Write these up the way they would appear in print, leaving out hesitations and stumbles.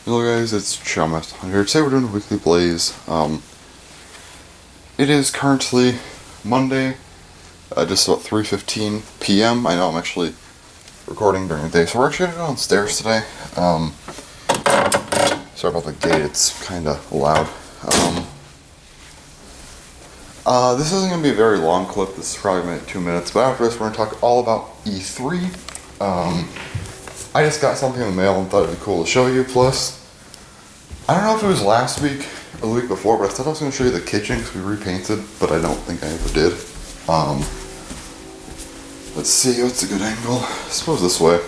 Hello guys, it's Chumeth here. Today we're doing a weekly blaze. It is currently Monday, just about 3:15 p.m. I know I'm actually recording during the day, so we're actually gonna go downstairs today. Sorry about the gate, it's kinda loud. This isn't gonna be a very long clip, this is probably gonna be 2 minutes, but after this we're gonna talk all about E3. I just got something in the mail and thought it'd be cool to show you. Plus, I don't know if it was last week or the week before, but I thought I was going to show you the kitchen because we repainted, but I don't think I ever did. Let's see, what's a good angle? I suppose this way.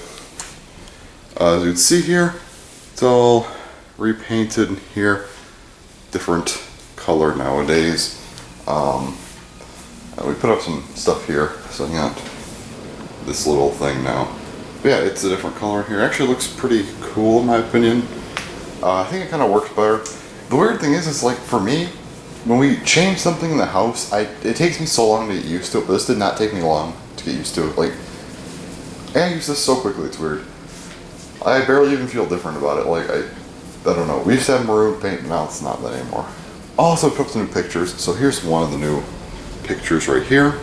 As you can see here, it's all repainted here, different color nowadays. We put up some stuff here, so I got this little thing now. But yeah, it's a different color here. It actually looks pretty cool in my opinion. I think it kind of works better. The weird thing is like for me, when we change something in the house, it takes me so long to get used to it, but this did not take me long to get used to it. Like, I use this so quickly, it's weird. I barely even feel different about it. Like, I don't know. We used to have maroon paint, now it's not that anymore. Also put some new pictures. So here's one of the new pictures right here.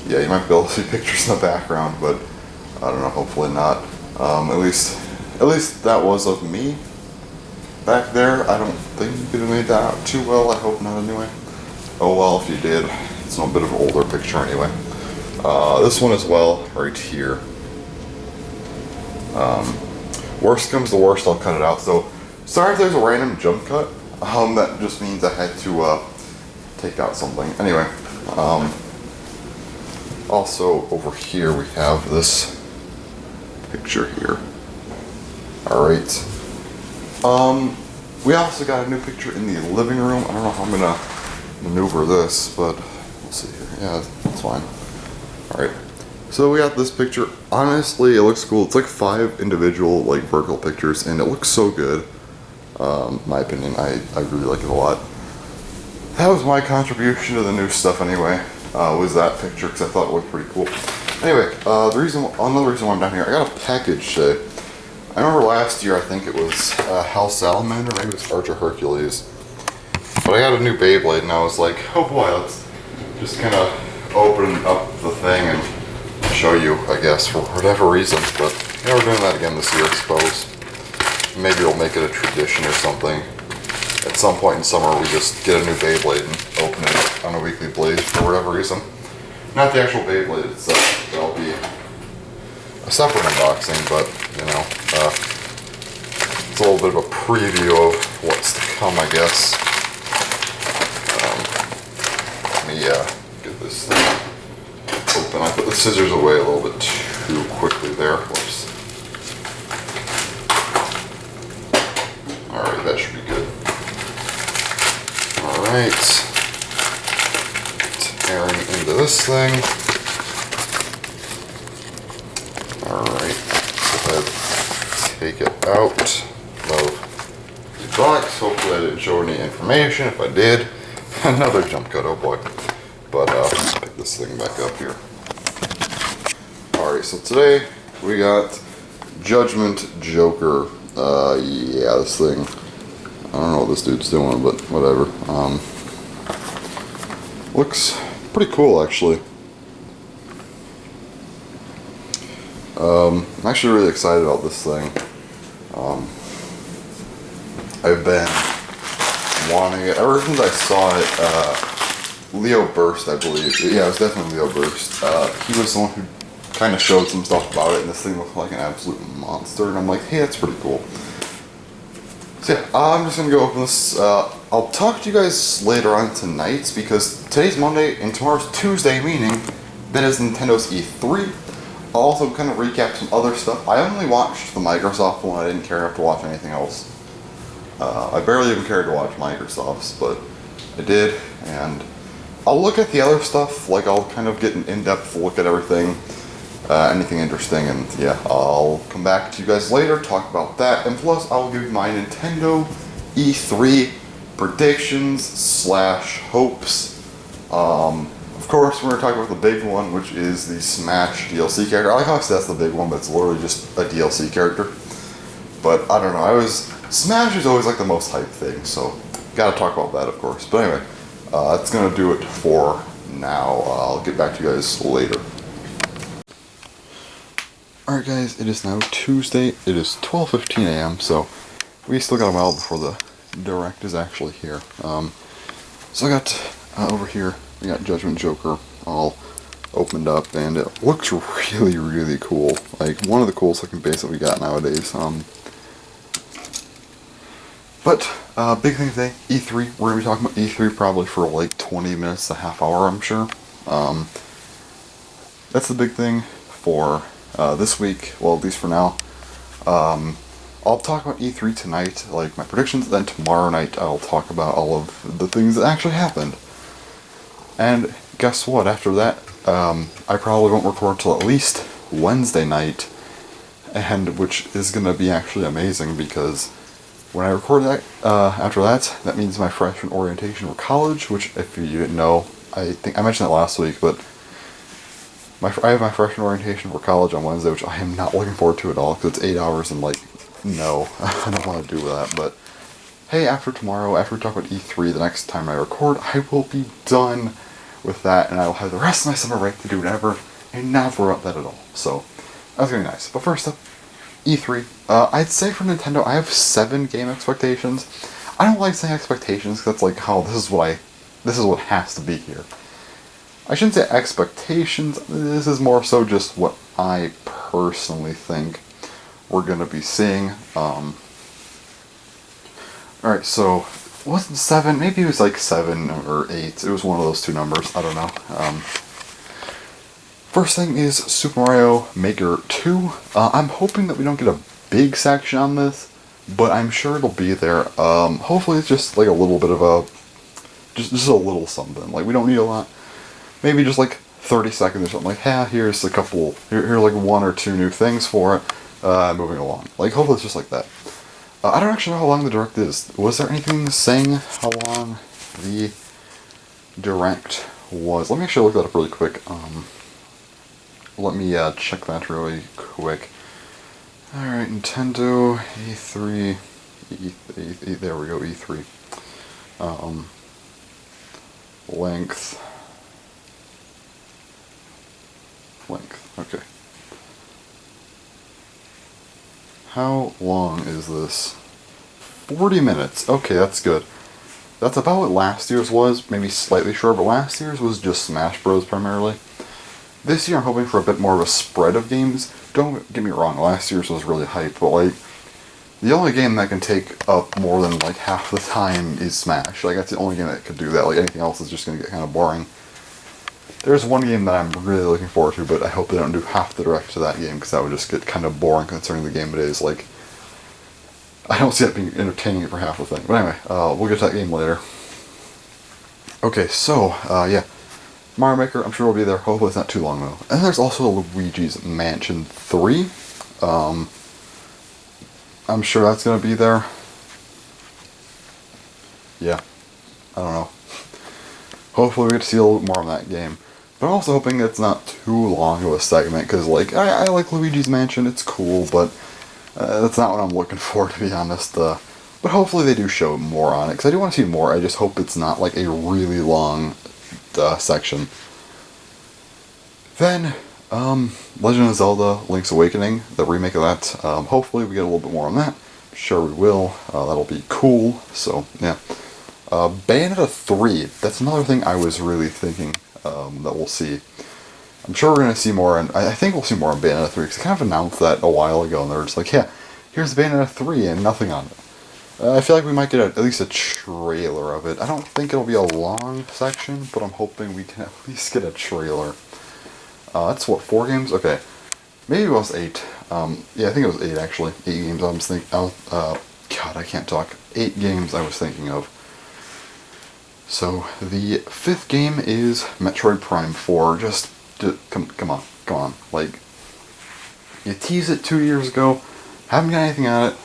Yeah, you might be able to see pictures in the background, but I don't know, hopefully not. At least that was of me back there. I don't think you could have made that out too well. I hope not anyway. Oh well, if you did. It's a bit of an older picture anyway. This one as well, right here. Worst comes to worst, I'll cut it out. So, sorry if there's a random jump cut. That just means I had to take out something. Anyway, also over here we have this picture here. Alright. We also got a new picture in the living room. I don't know how I'm gonna maneuver this, but we'll see here. Yeah, it's fine. Alright. So we got this picture. Honestly, it looks cool. It's like 5 individual like vertical pictures and it looks so good. My opinion, I really like it a lot. That was my contribution to the new stuff anyway. Was that picture because I thought it looked pretty cool. Anyway, another reason why I'm down here, I got a package today. I remember last year, I think it was Hell Salamander, maybe it was Archer Hercules. But I got a new Beyblade and I was like, oh boy, let's just kind of open up the thing and show you, I guess, for whatever reason. But yeah, we're doing that again this year, I suppose. Maybe we'll make it a tradition or something. At some point in summer, we just get a new Beyblade and open it up on a weekly blaze for whatever reason. Not the actual Beyblade itself, that'll be a separate unboxing, but, you know, it's a little bit of a preview of what's to come, I guess. Let me get this thing open. I put the scissors away a little bit too quickly there. Whoops. Alright, that should be good. Alright. Tearing into this thing. Alright. Go ahead, take it out of the box. Hopefully I didn't show any information. If I did, another jump cut, oh boy. But let's pick this thing back up here. Alright, so today we got Judgment Joker. Yeah, this thing. I don't know what this dude's doing, but whatever. Looks pretty cool, actually. I'm actually really excited about this thing. I've been wanting it ever since I saw it. Leo Burst, I believe. Yeah, it was definitely Leo Burst. He was the one who kind of showed some stuff about it, and this thing looked like an absolute monster. And I'm like, hey, that's pretty cool. So yeah, I'm just gonna go open this. I'll talk to you guys later on tonight because today's Monday and tomorrow's Tuesday, meaning that is Nintendo's E3. I'll also kind of recap some other stuff. I only watched the Microsoft one. I didn't care enough to watch anything else. I barely even cared to watch Microsoft's, but I did, and I'll look at the other stuff. Like I'll kind of get an in-depth look at everything. Anything interesting, and yeah, I'll come back to you guys later, talk about that, and plus I'll give my Nintendo E3 predictions / hopes. Of course, we're going to talk about the big one, which is the Smash DLC character. I like how I say that's the big one, but it's literally just a DLC character. But I don't know. Smash is always like the most hype thing, so gotta talk about that, of course. But anyway, that's gonna do it for now. I'll get back to you guys later. Alright guys, it is now Tuesday. It is 12:15 a.m. So we still got a while before the direct is actually here. So I got over here. We got Judgment Joker all opened up, and it looks really, really cool. Like one of the coolest looking bases that we got nowadays. But big thing today, E3. We're gonna be talking about E3 probably for like 20 minutes to half hour, I'm sure. That's the big thing for this week. Well, at least for now. I'll talk about E3 tonight, like my predictions. Then tomorrow night, I'll talk about all of the things that actually happened. And guess what? After that, I probably won't record till at least Wednesday night, and which is gonna be actually amazing because when I record that after that means my freshman orientation for college. Which, if you didn't know, I think I mentioned that last week, but I have my freshman orientation for college on Wednesday, which I am not looking forward to at all because it's 8 hours and like no, I don't want to do that. But hey, after tomorrow, after we talk about E3, the next time I record, I will be done with that, and I will have the rest of my summer break to do whatever, and not worry about that at all. So that's gonna be nice. But first up, E3. I'd say for Nintendo, I have 7 game expectations. I don't like saying expectations because that's like, oh, this is what has to be here. I shouldn't say expectations. This is more so just what I personally think we're gonna be seeing. Alright, so wasn't 7? Maybe it was like 7 or 8. It was one of those two numbers. I don't know. First thing is Super Mario Maker 2. I'm hoping that we don't get a big section on this, but I'm sure it'll be there. Hopefully it's just like a little bit of a, just a little something. Like we don't need a lot. Maybe just like 30 seconds or something. Like, here's a couple, here like 1 or 2 new things for it. Moving along. Like hopefully it's just like that. I don't actually know how long the direct is. Was there anything saying how long the direct was? Let me actually look that up really quick. Let me check that really quick. Alright, Nintendo E3. There we go, E3. Length, okay. How long is this? 40 minutes. Okay, that's good. That's about what last year's was, maybe slightly short, but last year's was just Smash Bros. Primarily. This year I'm hoping for a bit more of a spread of games. Don't get me wrong, last year's was really hype, but like, the only game that can take up more than like half the time is Smash. Like, that's the only game that could do that. Like, anything else is just gonna get kind of boring. There's one game that I'm really looking forward to, but I hope they don't do half the direct to that game, because that would just get kind of boring concerning the game it is. Like, I don't see that being entertaining for half the thing. But anyway, we'll get to that game later. Okay, so, yeah. Mario Maker, I'm sure will be there. Hopefully it's not too long, though. And there's also Luigi's Mansion 3. I'm sure that's going to be there. Yeah. I don't know. Hopefully we get to see a little bit more of that game. But I'm also hoping it's not too long of a segment, because like, I like Luigi's Mansion, it's cool, but that's not what I'm looking for, to be honest. But hopefully they do show more on it, because I do want to see more. I just hope it's not like a really long section. Then, Legend of Zelda Link's Awakening, the remake of that. Hopefully we get a little bit more on that. I'm sure we will. That'll be cool. So, yeah. Bayonetta 3, that's another thing I was really thinking that we'll see. I'm sure we're going to see more, and I think we'll see more on Bayonetta 3, because they kind of announced that a while ago, and they were just like, yeah, here's Bayonetta 3, and nothing on it. I feel like we might get at least a trailer of it. I don't think it'll be a long section, but I'm hoping we can at least get a trailer. That's what, 4 games? Okay. Maybe it was 8. Yeah, I think it was 8, actually. 8 games I was thinking, God, I can't talk. 8 games I was thinking of. So, the 5th game is Metroid Prime 4. Just come on. Like, you teased it 2 years ago, haven't got anything on it.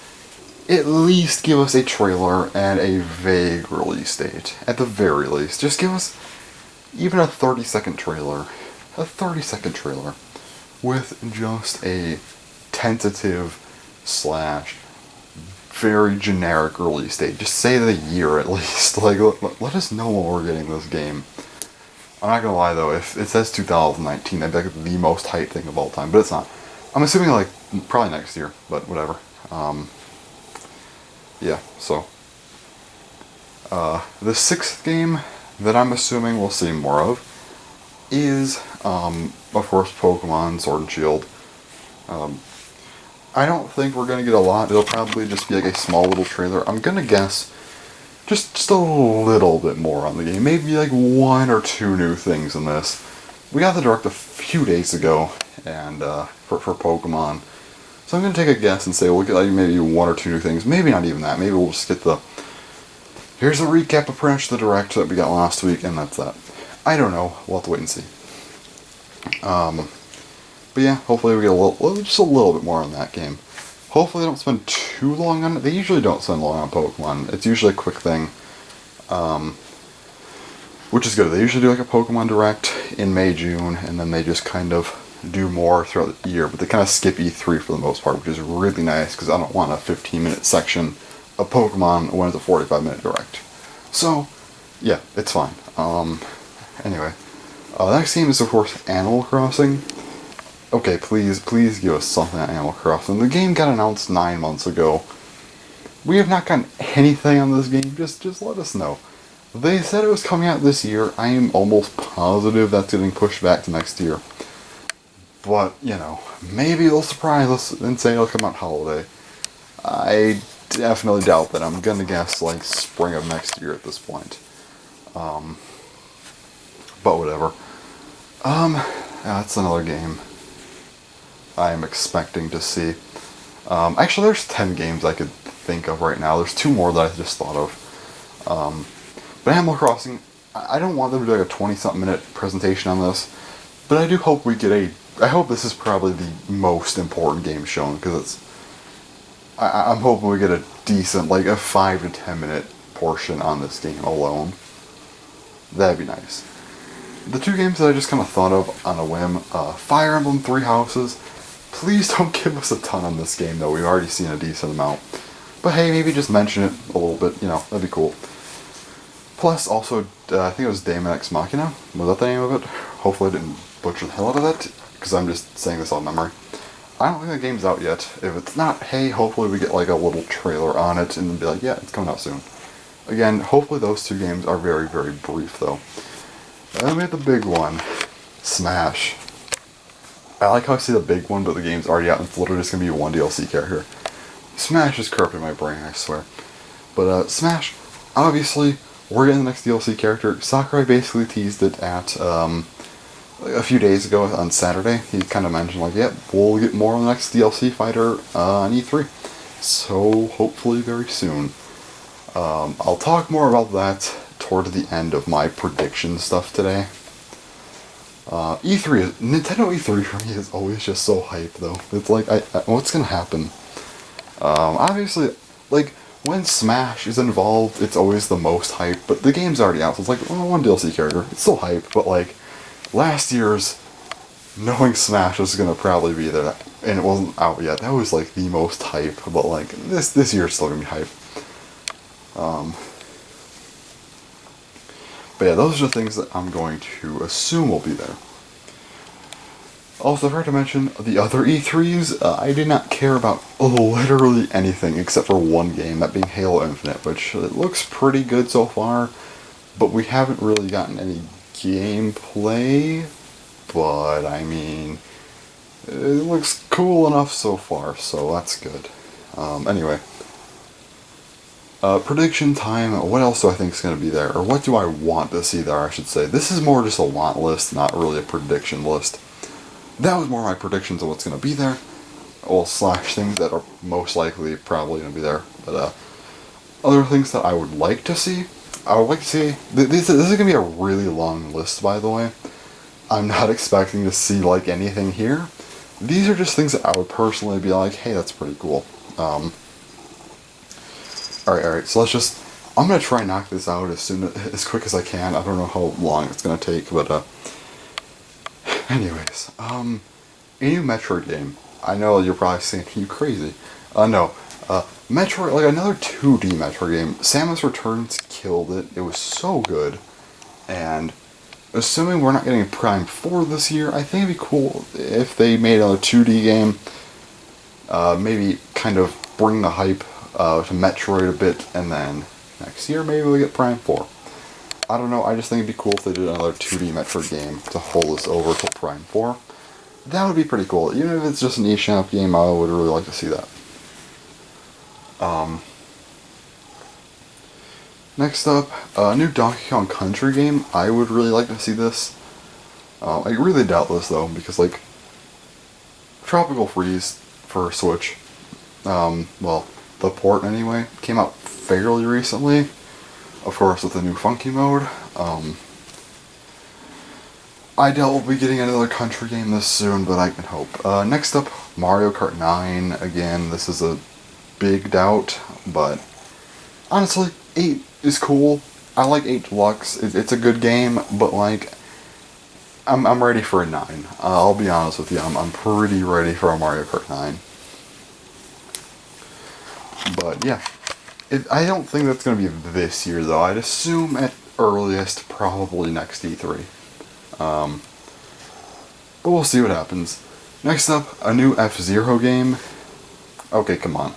At least give us a trailer and a vague release date. At the very least. Just give us even a 30-second trailer. A 30-second trailer with just a tentative / very generic release date. Just say the year at least. Like, let us know when we're getting this game. I'm not gonna lie though, if it says 2019, that'd be like the most hyped thing of all time, but it's not. I'm assuming like probably next year, but whatever. Yeah, so the sixth game that I'm assuming we'll see more of is, of course, Pokemon Sword and Shield. I don't think we're gonna get a lot. It'll probably just be like a small little trailer. I'm gonna guess just a little bit more on the game. Maybe like one or two new things in this. We got the direct a few days ago, and for Pokemon. So I'm gonna take a guess and say we'll get like maybe one or two new things. Maybe not even that. Maybe we'll just get the here's a recap of pretty much the direct that we got last week, and that's that. I don't know. We'll have to wait and see. But yeah, hopefully we get just a little bit more on that game. Hopefully they don't spend too long on it. They usually don't spend long on Pokemon. It's usually a quick thing. Which is good. They usually do like a Pokemon Direct in May, June, and then they just kind of do more throughout the year. But they kind of skip E3 for the most part, which is really nice because I don't want a 15-minute section of Pokemon when it's a 45-minute Direct. So, yeah, it's fine. Anyway, the next game is, of course, Animal Crossing. Okay, please give us something on Animal Crossing. The game got announced 9 months ago. We have not gotten anything on this game. Just let us know. They said it was coming out this year. I am almost positive that's getting pushed back to next year. But, you know, maybe they'll surprise us and say it'll come out holiday. I definitely doubt that. I'm gonna guess like spring of next year at this point. But whatever. That's another game I am expecting to see. Actually, there's 10 games I could think of right now. There's 2 more that I just thought of. But Animal Crossing, I don't want them to do like a 20-something minute presentation on this, but I do hope we get I hope this is probably the most important game shown, because I'm hoping we get a decent, like a 5 to 10 minute portion on this game alone. That'd be nice. The 2 games that I just kind of thought of on a whim, Fire Emblem Three Houses. Please don't give us a ton on this game though, we've already seen a decent amount. But hey, maybe just mention it a little bit, you know, that'd be cool. Plus, also, I think it was Daemon X Machina. Was that the name of it? Hopefully I didn't butcher the hell out of it, because I'm just saying this on memory. I don't think the game's out yet. If it's not, hey, hopefully we get like a little trailer on it and be like, yeah, it's coming out soon. Again, hopefully those 2 games are very, very brief though. And then we have the big one, Smash. I like how I see the big one, but the game's already out and it's literally just going to be one DLC character. Smash is corrupting my brain, I swear. But Smash, obviously, we're getting the next DLC character. Sakurai basically teased it at a few days ago on Saturday. He kind of mentioned like, yep, we'll get more of the next DLC fighter on E3. So hopefully very soon. I'll talk more about that toward the end of my prediction stuff today. Nintendo E3 for me is always just so hype though. It's like, what's gonna happen? Obviously, like, when Smash is involved, it's always the most hype, but the game's already out, so it's like, one DLC character. It's still hype, but like, last year's, knowing Smash was gonna probably be there, and it wasn't out yet, that was like the most hype, but like, this year's still gonna be hype. But yeah, those are the things that I'm going to assume will be there. Also, I forgot to mention, the other E3s, I did not care about literally anything except for one game, that being Halo Infinite, which it looks pretty good so far, but we haven't really gotten any gameplay, but I mean, it looks cool enough so far, so that's good. Anyway. Prediction time, what else do I think is going to be there? Or what do I want to see there, I should say. This is more just a want list, not really a prediction list. That was more my predictions of what's going to be there. Well, slash things that are most likely probably going to be there. But, other things that I would like to see. I would like to see... This is going to be a really long list, by the way. I'm not expecting to see, like, anything here. These are just things that I would personally be like, hey, that's pretty cool. Alright, so let's just... I'm gonna try and knock this out as quick as I can. I don't know how long it's gonna take, but, anyways, a new Metroid game. I know you're probably saying, you crazy. No. Metroid, like another 2D Metroid game. Samus Returns killed it. It was so good. And assuming we're not getting Prime 4 this year, I think it'd be cool if they made another 2D game. Maybe kind of bring the hype to Metroid a bit, and then next year maybe we'll get Prime 4. I don't know, I just think it'd be cool if they did another 2D Metroid game to hold us over till Prime 4. That would be pretty cool. Even if it's just an eShop game, I would really like to see that. Next up, a new Donkey Kong Country game. I would really like to see this. I really doubt this though, because like Tropical Freeze for Switch, well, the port anyway, came out fairly recently. Of course, with the new funky mode. I doubt we'll be getting another country game this soon, but I can hope. Next up, Mario Kart 9. Again, this is a big doubt, but honestly, 8 is cool. I like 8 Deluxe. It's a good game, but like, I'm ready for a 9. I'll be honest with you, I'm pretty ready for a Mario Kart 9. But yeah, I don't think that's going to be this year though. I'd assume at earliest probably next E3. But we'll see what happens. Next up, a new F-Zero game. Okay, come on.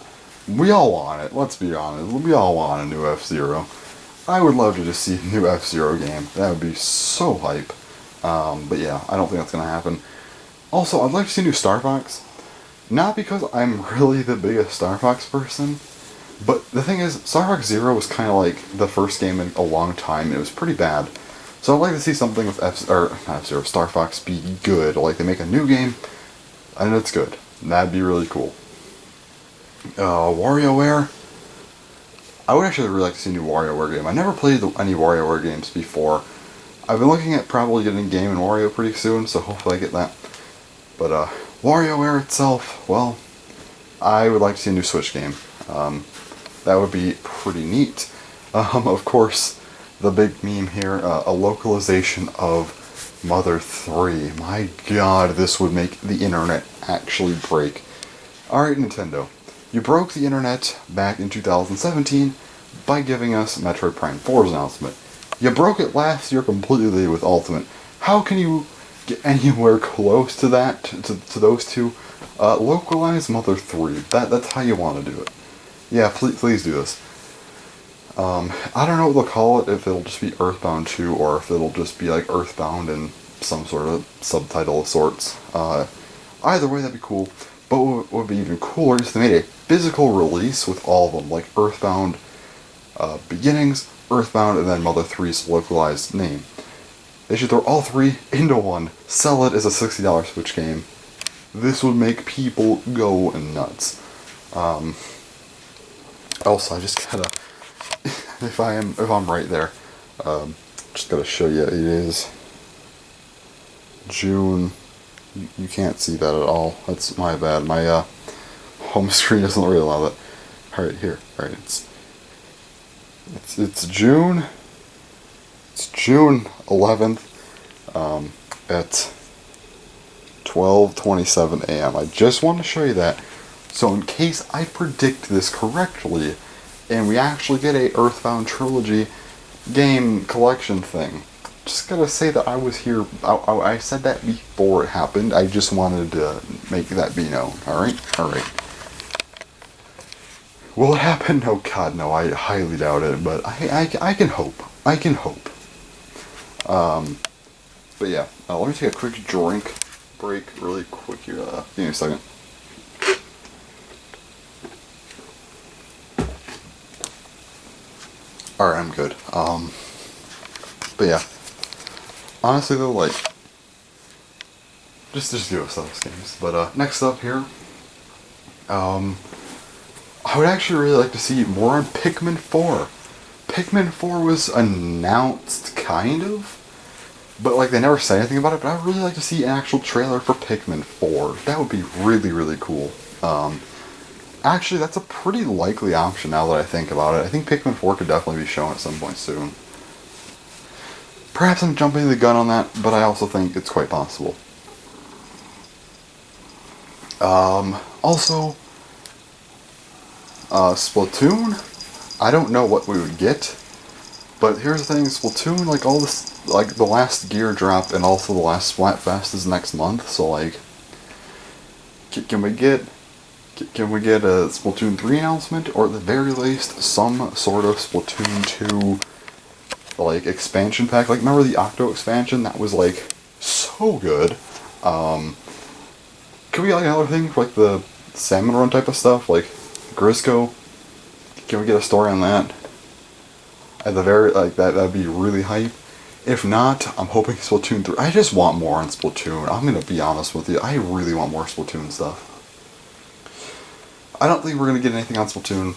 We all want it, let's be honest. We all want a new F-Zero. I would love to just see a new F-Zero game. That would be so hype. But yeah, I don't think that's going to happen. Also, I'd like to see a new Star Fox. Not because I'm really the biggest Star Fox person, but the thing is, Star Fox Zero was kind of like the first game in a long time. It was pretty bad. So I'd like to see something with F-Zero, Star Fox be good. Like they make a new game, and it's good. That'd be really cool. WarioWare. I would actually really like to see a new WarioWare game. I never played any WarioWare games before. I've been looking at probably getting a game in Wario pretty soon, so hopefully I get that. But WarioWare itself, well, I would like to see a new Switch game. That would be pretty neat. Of course, the big meme here, a localization of Mother 3. My god, this would make the internet actually break. Alright, Nintendo. You broke the internet back in 2017 by giving us Metroid Prime 4's announcement. You broke it last year completely with Ultimate. How can you get anywhere close to that, to those two? Localize Mother 3. That's how you want to do it. Yeah, please do this. I don't know what they'll call it, if it'll just be Earthbound 2, or if it'll just be like Earthbound and some sort of subtitle of sorts. Either way, that'd be cool. But what would be even cooler is if they made a physical release with all of them, like Earthbound Beginnings, Earthbound, and then Mother 3's localized name. They should throw all 3 into one, sell it as a $60 Switch game. This would make people go nuts. Also, I just gotta, if I'm right there, just gotta show you, it is June. You can't see that at all. That's my bad. My home screen doesn't really allow that. Alright, here. Alright, it's June. It's June 11th at 12:27 a.m. I just want to show you that. So in case I predict this correctly, and we actually get a Earthbound Trilogy game collection thing, just gotta say that I was here. I said that before it happened. I just wanted to make that be known. Alright? Will it happen? Oh god, no. I highly doubt it, but I can hope. I can hope. But yeah, let me take a quick drink break really quick here. Give me a second. Alright, I'm good. But yeah. Honestly though, like, just give us those games. But next up here, I would actually really like to see more on Pikmin 4. Pikmin 4 was announced, kind of, but like they never said anything about it. But I'd really like to see an actual trailer for Pikmin 4. That would be really, really cool. Actually, that's a pretty likely option now that I think about it. I think Pikmin 4 could definitely be shown at some point soon. Perhaps I'm jumping the gun on that, but I also think it's quite possible. Also, Splatoon, I don't know what we would get, but here's the thing, Splatoon, like all this, like the last gear drop and also the last Splatfest is next month, so like, can we get a Splatoon 3 announcement, or at the very least, some sort of Splatoon 2, like, expansion pack? Like, remember the Octo expansion? That was, like, so good. Could we get, like, another thing for, like, the Salmon Run type of stuff? Like, Grisco? Can we get a story on that? At the very, like, that'd be really hype. If not, I'm hoping Splatoon 3. I just want more on Splatoon. I'm gonna be honest with you. I really want more Splatoon stuff. I don't think we're going to get anything on Splatoon,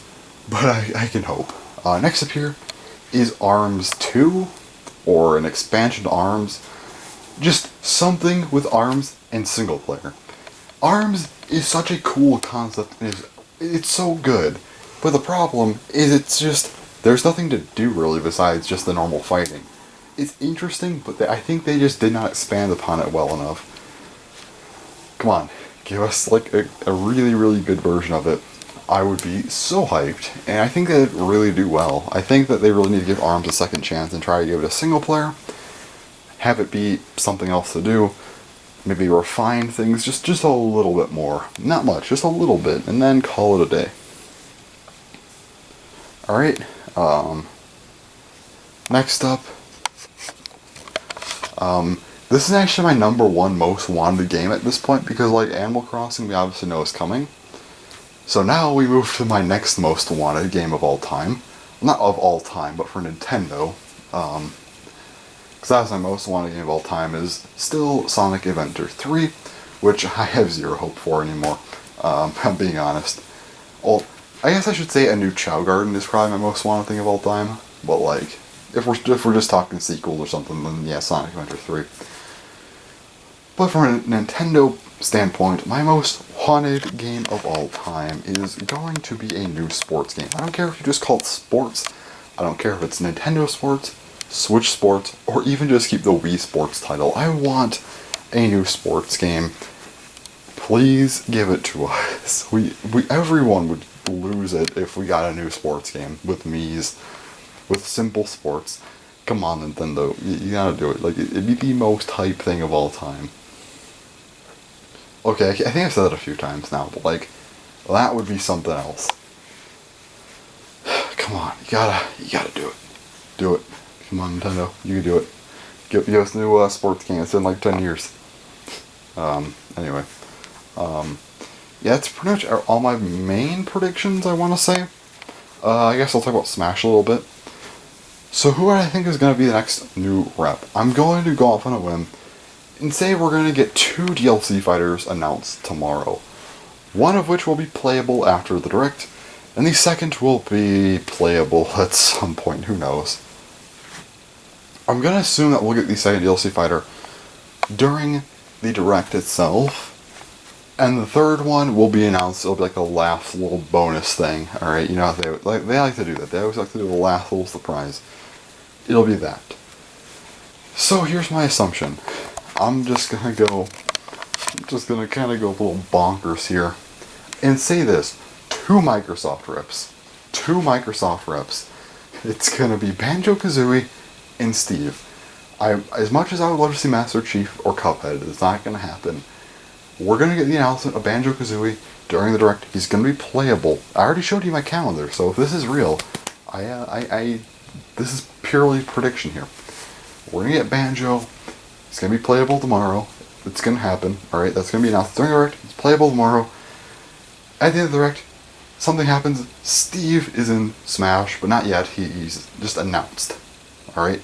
but I can hope. Next up here is ARMS 2, or an expansion to ARMS. Just something with ARMS and single player. ARMS is such a cool concept, and it's so good. But the problem is it's just, there's nothing to do really besides just the normal fighting. It's interesting, but I think they just did not expand upon it well enough. Come on. Give us like a really, really good version of it. I would be so hyped, and I think they'd really do well. I think that they really need to give ARMS a second chance and try to give it a single player, have it be something else to do, maybe refine things just a little bit more. Not much, just a little bit, and then call it a day. Alright, next up, this is actually my number one most wanted game at this point, because like Animal Crossing we obviously know is coming. So now we move to my next most wanted game of all time. Not of all time, but for Nintendo. Because that's my most wanted game of all time is still Sonic Adventure 3, which I have zero hope for anymore. I'm being honest. Well, I guess I should say a new Chow Garden is probably my most wanted thing of all time. But like, if we're just talking sequels or something, then yeah, Sonic Adventure 3. But from a Nintendo standpoint, my most wanted game of all time is going to be a new sports game. I don't care if you just call it sports. I don't care if it's Nintendo Sports, Switch Sports, or even just keep the Wii Sports title. I want a new sports game. Please give it to us. Everyone would lose it if we got a new sports game with Mii's, with simple sports. Come on, Nintendo, you gotta do it. Like, it'd be the most hype thing of all time. Okay, I think I've said that a few times now, but like, that would be something else. Come on, you gotta do it. Do it. Come on, Nintendo, you can do it. Give us a new sports game. It's been like 10 years. Anyway. Yeah, that's pretty much all my main predictions, I want to say. I guess I'll talk about Smash a little bit. So who I think is going to be the next new rep? I'm going to go off on a whim and say we're going to get 2 DLC fighters announced tomorrow. One of which will be playable after the Direct, and the second will be playable at some point, who knows. I'm going to assume that we'll get the second DLC fighter during the Direct itself, and the third one will be announced. It'll be like the last little bonus thing, alright? You know, they like to do that. They always like to do the last little surprise. It'll be that. So here's my assumption. I'm just gonna kind of go a little bonkers here and say this. 2 Microsoft reps. It's gonna be Banjo-Kazooie and Steve. As much as I would love to see Master Chief or Cuphead, it's not gonna happen. We're gonna get the announcement of Banjo-Kazooie during the Direct. He's gonna be playable. I already showed you my calendar, so if this is real, this is purely prediction here. We're gonna get Banjo. It's gonna be playable tomorrow. It's gonna happen. Alright, that's gonna be announced during the Direct. It's playable tomorrow. At the end of the Direct, something happens. Steve is in Smash, but not yet. He's just announced. Alright?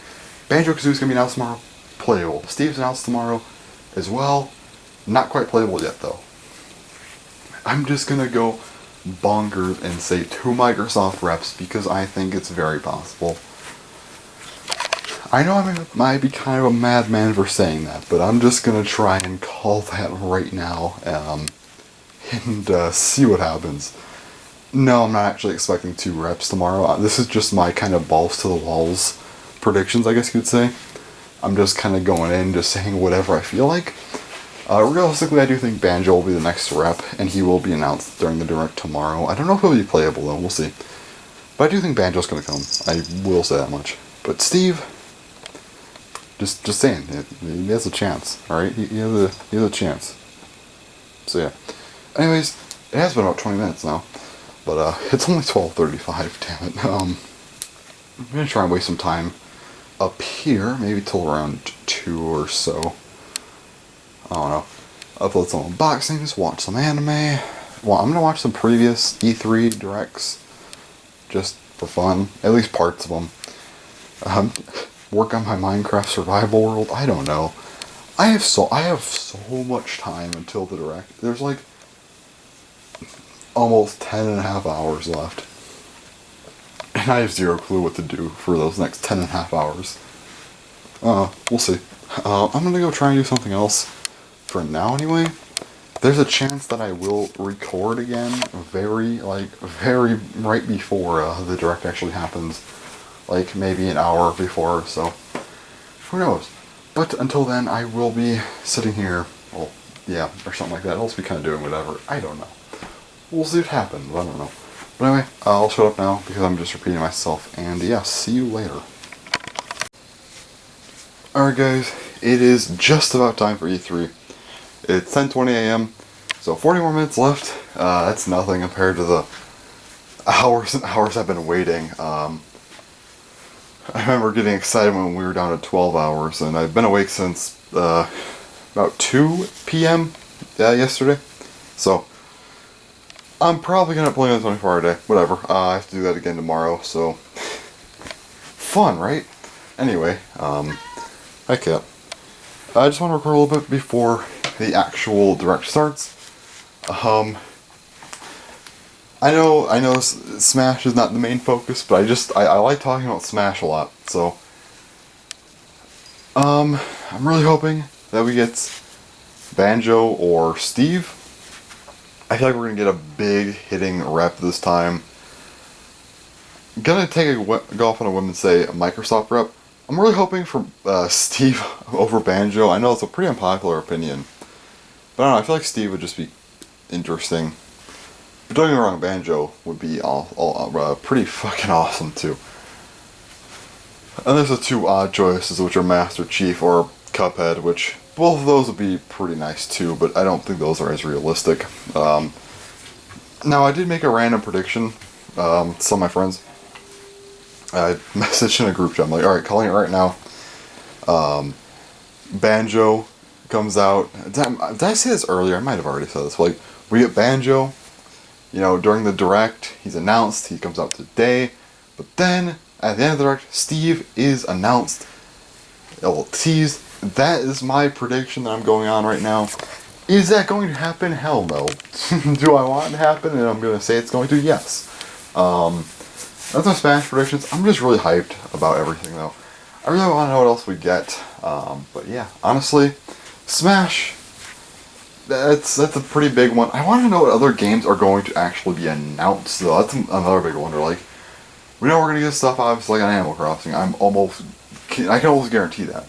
Banjo-Kazooie is gonna be announced tomorrow. Playable. Steve's announced tomorrow as well. Not quite playable yet, though. I'm just gonna go bonkers and say 2 Microsoft reps because I think it's very possible. I know I might be kind of a madman for saying that, but I'm just gonna try and call that right now, and see what happens. No, I'm not actually expecting 2 reps tomorrow. This is just my kind of balls to the walls predictions, I guess you could say. I'm just kind of going in, just saying whatever I feel like. Realistically, I do think Banjo will be the next rep, and he will be announced during the Direct tomorrow. I don't know if he'll be playable, though. We'll see. But I do think Banjo's going to come. I will say that much. But Steve, just saying, he has a chance, alright? He has a chance. So, yeah. Anyways, it has been about 20 minutes now. But, it's only 12:35, damn it. I'm going to try and waste some time up here, maybe till around 2 or so. I don't know. Upload some unboxings, watch some anime. Well, I'm gonna watch some previous E3 directs, just for fun. At least parts of them. Work on my Minecraft survival world. I don't know. I have so much time until the direct. There's like almost 10.5 hours left, and I have zero clue what to do for those next 10.5 hours. We'll see. I'm gonna go try and do something else. For now, anyway. There's a chance that I will record again very right before the direct actually happens. Like, maybe an hour before, so who knows. But until then, I will be sitting here, well, yeah, or something like that. I'll just be kind of doing whatever. I don't know. We'll see what happens. I don't know. But anyway, I'll shut up now because I'm just repeating myself. And yeah, see you later. Alright guys, it is just about time for E3. It's 10:20 a.m., so 40 more minutes left. That's nothing compared to the hours and hours I've been waiting. I remember getting excited when we were down to 12 hours, and I've been awake since about 2 p.m. Yesterday. So, I'm probably going to play on 24-hour day. Whatever. I have to do that again tomorrow, so... Fun, right? Anyway, heck yeah. I just want to record a little bit before the actual direct starts. I know Smash is not the main focus, but I like talking about Smash a lot, so I'm really hoping that we get Banjo or Steve. I feel like we're gonna get a big hitting rep this time. I'm gonna go off on a whim and say a Microsoft rep. I'm really hoping for Steve over Banjo. I know it's a pretty unpopular opinion, but I don't know, I feel like Steve would just be interesting. But don't get me wrong, Banjo would be pretty fucking awesome too. And there's the two odd choices, which are Master Chief or Cuphead, which both of those would be pretty nice too, but I don't think those are as realistic. Now, I did make a random prediction. Some of my friends, I messaged in a group chat. I'm like, alright, calling it right now. Banjo comes out. Did I say this earlier? I might have already said this. Like, we get Banjo, you know, during the direct. He's announced. He comes out today. But then, at the end of the direct, Steve is announced. A little tease. That is my prediction that I'm going on right now. Is that going to happen? Hell no. Do I want it to happen? And I'm going to say it's going to? Yes. That's my Smash predictions. I'm just really hyped about everything, though. I really want to know what else we get. But yeah, honestly, Smash, that's a pretty big one. I want to know what other games are going to actually be announced, though. That's another big wonder. Like, we know we're going to get stuff, obviously, like on Animal Crossing. I can almost guarantee that.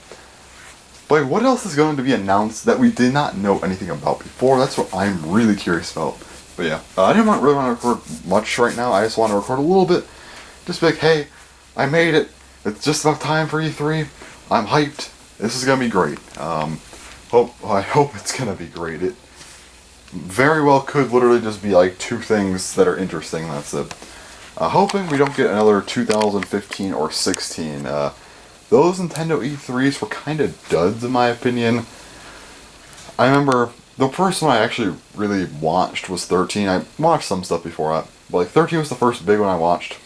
But like, what else is going to be announced that we did not know anything about before? That's what I'm really curious about. But yeah, I didn't really want to record much right now. I just want to record a little bit. Just be like, hey, I made it. It's just about time for E3. I'm hyped. This is going to be great. I hope it's going to be great. It very well could literally just be like two things that are interesting. That's it. Hoping we don't get another 2015 or 16. Those Nintendo E3s were kind of duds in my opinion. I remember the first one I actually really watched was 13. I watched some stuff before that, but like 13 was the first big one I watched.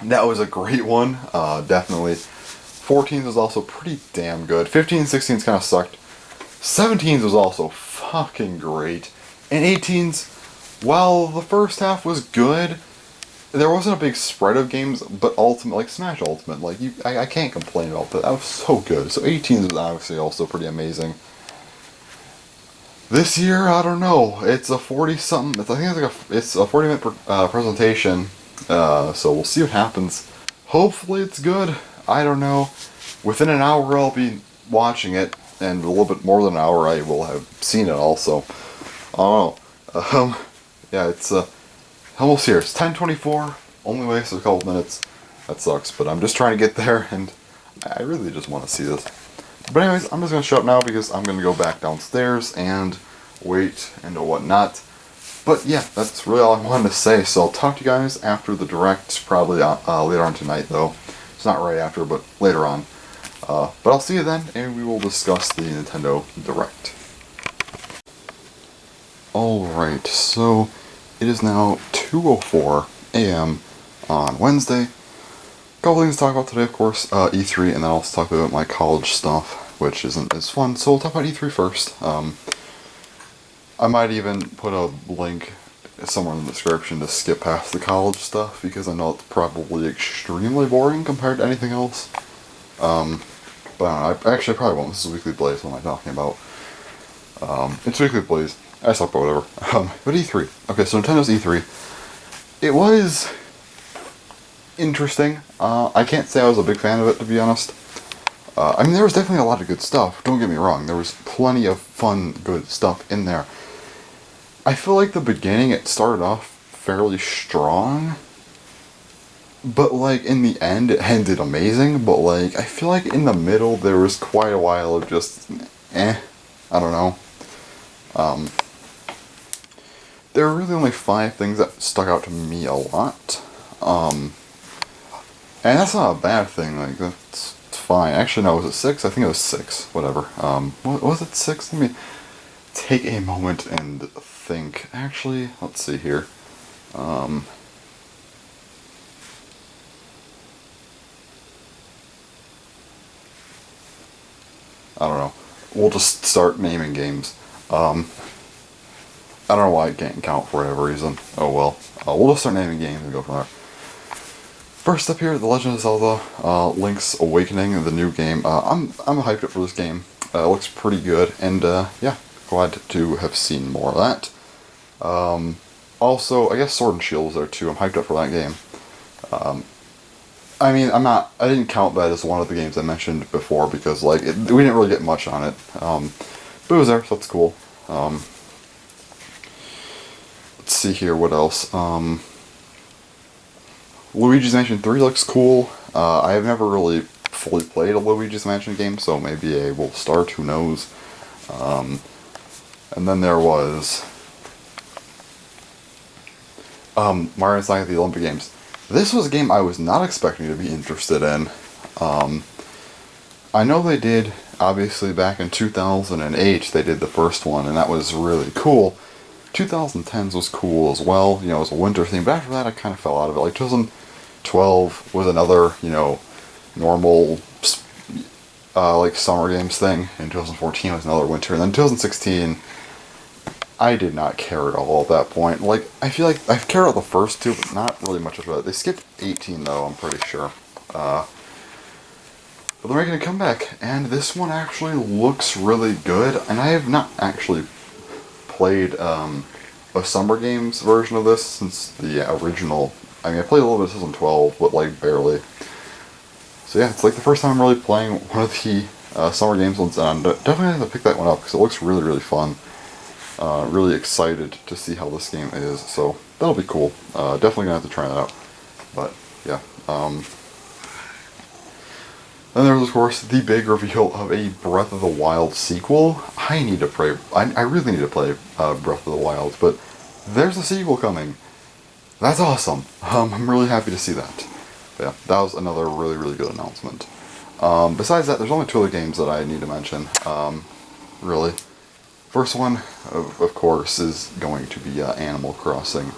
That was a great one, definitely. 14 was also pretty damn good. 15 and 16 kind of sucked. 17 was also fucking great. And 18's, while the first half was good, there wasn't a big spread of games, but Ultimate, like Smash Ultimate, like I can't complain about that. That was so good. So 18's was obviously also pretty amazing. This year, I don't know. It's a 40-something. I think it's a 40-minute presentation. So we'll see what happens. Hopefully it's good. I don't know. Within an hour I'll be watching it. and a little bit more than an hour I will have seen it all, so I don't know. Yeah, it's almost here. It's 10:24, only wasted a couple minutes. That sucks, but I'm just trying to get there, and I really just want to see this. But anyways, I'm just going to shut up now because I'm going to go back downstairs and wait and whatnot. But yeah, that's really all I wanted to say, so I'll talk to you guys after the direct, probably later on tonight though. It's not right after, but later on. But I'll see you then, and we will discuss the Nintendo Direct. Alright, so it is now 2:04 a.m. on Wednesday. Couple things to talk about today, of course, E3, and then I'll talk about my college stuff, which isn't as fun. So we'll talk about E3 first. I might even put a link somewhere in the description to skip past the college stuff, because I know it's probably extremely boring compared to anything else. But I don't know, I probably won't. This is Weekly Blaze, what am I talking about? It's Weekly Blaze. I talk about whatever. But E3. Okay, so Nintendo's E3. It was interesting. I can't say I was a big fan of it, to be honest. I mean, there was definitely a lot of good stuff. Don't get me wrong. There was plenty of fun, good stuff in there. I feel like the beginning, it started off fairly strong. But, like, in the end, it ended amazing. But, like, I feel like in the middle, there was quite a while of just, I don't know. There were really only 5 things that stuck out to me a lot. And that's not a bad thing, like, that's fine. Actually, no, was it 6? I think it was 6, whatever. Was it 6? Let me take a moment and think. Actually, let's see here. I don't know. We'll just start naming games. I don't know why it can't count for whatever reason. Oh well. We'll just start naming games and go from there. First up here, The Legend of Zelda, Link's Awakening, the new game. I'm hyped up for this game. It looks pretty good, and yeah, glad to have seen more of that. Also, I guess Sword and Shield was there too. I'm hyped up for that game. I mean, I didn't count that as one of the games I mentioned before because, like, we didn't really get much on it. But it was there, so that's cool. Let's see here, what else? Luigi's Mansion 3 looks cool. I have never really fully played a Luigi's Mansion game, so maybe I will start, who knows. And then there was Mario & Sonic at the Olympic Games. This was a game I was not expecting to be interested in. I know they did, obviously back in 2008, they did the first one, and that was really cool. 2010's was cool as well, you know, it was a winter theme, but after that I kind of fell out of it. Like 2012 was another, you know, normal, like summer games thing, and 2014 was another winter, and then 2016, I did not care at all at that point. Like, I feel like I've cared about the first two, but not really much about it. They skipped 18 though, I'm pretty sure. But they're making a comeback, and this one actually looks really good, and I have not actually played a Summer Games version of this since the original. I mean, I played a little bit of 2012, but like barely. So yeah, it's like the first time I'm really playing one of the Summer Games ones, and I'm definitely going to pick that one up because it looks really, really fun. Really excited to see how this game is, so that'll be cool. Definitely going to have to try that out. But yeah. Then there was, of course, the big reveal of a Breath of the Wild sequel. I really need to play Breath of the Wild, but there's a sequel coming. That's awesome. I'm really happy to see that. But yeah, that was another really, really good announcement. Besides that, there's only 2 other games that I need to mention, really. First one, of course, is going to be Animal Crossing.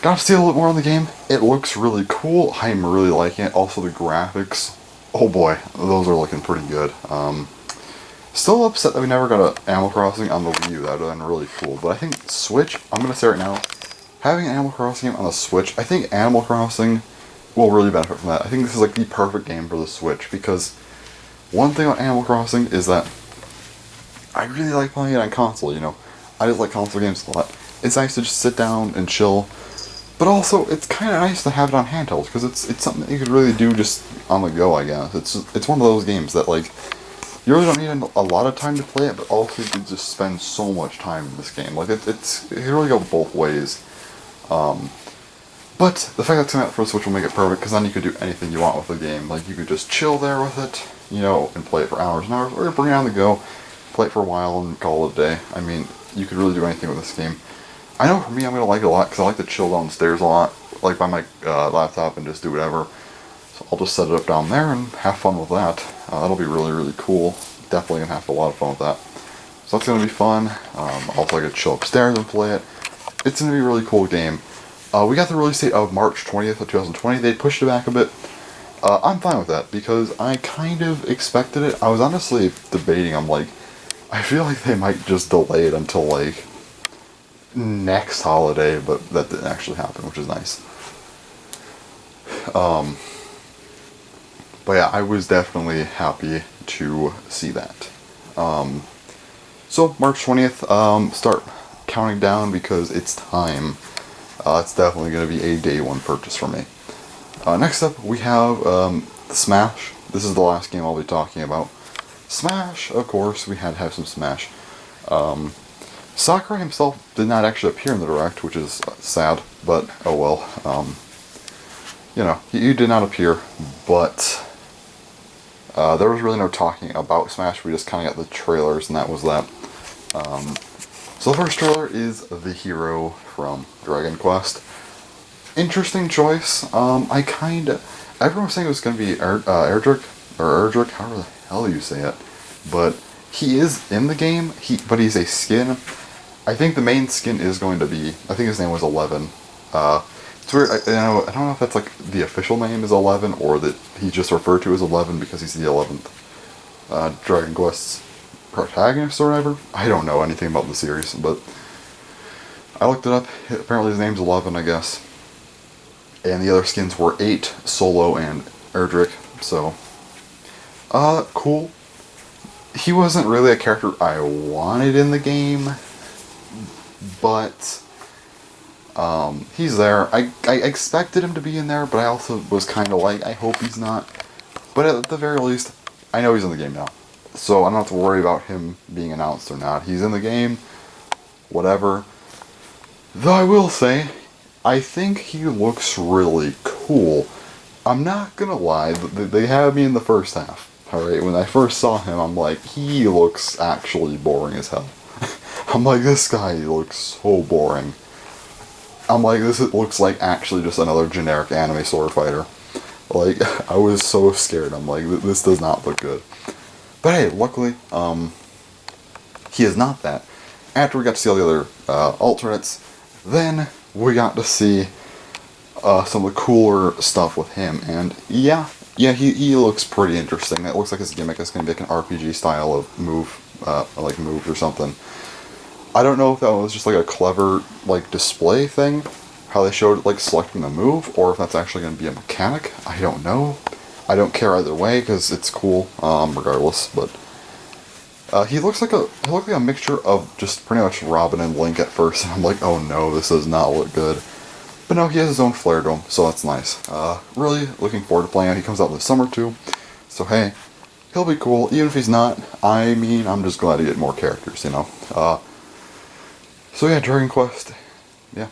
Got to see a little bit more on the game. It looks really cool. I'm really liking it. Also, the graphics. Oh boy, those are looking pretty good. Still upset that we never got an Animal Crossing on the Wii U. That would have been really cool. But I think Switch, I'm going to say right now, having an Animal Crossing game on the Switch, I think Animal Crossing will really benefit from that. I think this is like the perfect game for the Switch, because one thing about Animal Crossing is that I really like playing it on console, you know. I just like console games a lot. It's nice to just sit down and chill. But also, it's kind of nice to have it on handheld, because it's something that you could really do just on the go, I guess. It's one of those games that, like, You really don't need a lot of time to play it, but also you can just spend so much time in this game. Like, it really go both ways. But the fact that it's coming out for the Switch will make it perfect, because then you could do anything you want with the game. Like, you could just chill there with it, you know, and play it for hours and hours, or bring it on the go, play it for a while, and call it a day. I mean, you could really do anything with this game. I know for me, I'm going to like it a lot, because I like to chill downstairs a lot, like by my laptop, and just do whatever. So I'll just set it up down there and have fun with that. That'll be really, really cool. Definitely going to have a lot of fun with that. So that's going to be fun. Also, I could chill upstairs and play it. It's going to be a really cool game. We got the release date of March 20th of 2020. They pushed it back a bit. I'm fine with that, because I kind of expected it. I was honestly debating, I'm like, I feel like they might just delay it until, like, next holiday, but that didn't actually happen, which is nice. But yeah, I was definitely happy to see that. So, March 20th, start counting down, because it's time. It's definitely going to be a day one purchase for me. Next up, we have Smash. This is the last game I'll be talking about. Smash, of course, we had to have some Smash. Sakurai himself did not actually appear in the Direct, which is sad, but oh well. You know, he did not appear, but there was really no talking about Smash. We just kind of got the trailers, and that was that. So the first trailer is the hero from Dragon Quest. Interesting choice. Everyone was saying it was going to be Erdrick, however the hell you say it. But he is in the game, but he's a skin. I think the main skin is going to be, I think his name was 11. It's weird, I don't know if that's like the official name is 11, or that he's just referred to as 11 because he's the 11th Dragon Quest protagonist or whatever. I don't know anything about the series, but I looked it up. Apparently his name's 11, I guess. And the other skins were 8, Solo, and Erdrick. So, cool. He wasn't really a character I wanted in the game, but he's there. I expected him to be in there, but I also was kind of like, I hope he's not. But at the very least, I know he's in the game now. So I don't have to worry about him being announced or not. He's in the game, whatever. Though I will say, I think he looks really cool. I'm not gonna lie, they had me in the first half. Alright, when I first saw him, I'm like, he looks actually boring as hell. I'm like, this guy looks so boring. I'm like, this looks like actually just another generic anime sword fighter. Like, I was so scared. I'm like, this does not look good. But hey, luckily, he is not that. After we got to see all the other alternates, then we got to see some of the cooler stuff with him. And yeah, he looks pretty interesting. It looks like his gimmick is going to be like an RPG style of move, like moves or something. I don't know if that was just like a clever like display thing, how they showed like selecting the move, or if that's actually going to be a mechanic. I don't know. I don't care either way because it's cool, regardless. But he looks like a mixture of just pretty much Robin and Link at first, and I'm like, oh no, this does not look good. But no, he has his own flair to him, so that's nice. Really looking forward to playing it. He comes out this summer too, so hey, he'll be cool. Even if he's not, I mean, I'm just glad to get more characters, you know. So yeah, Dragon Quest, yeah.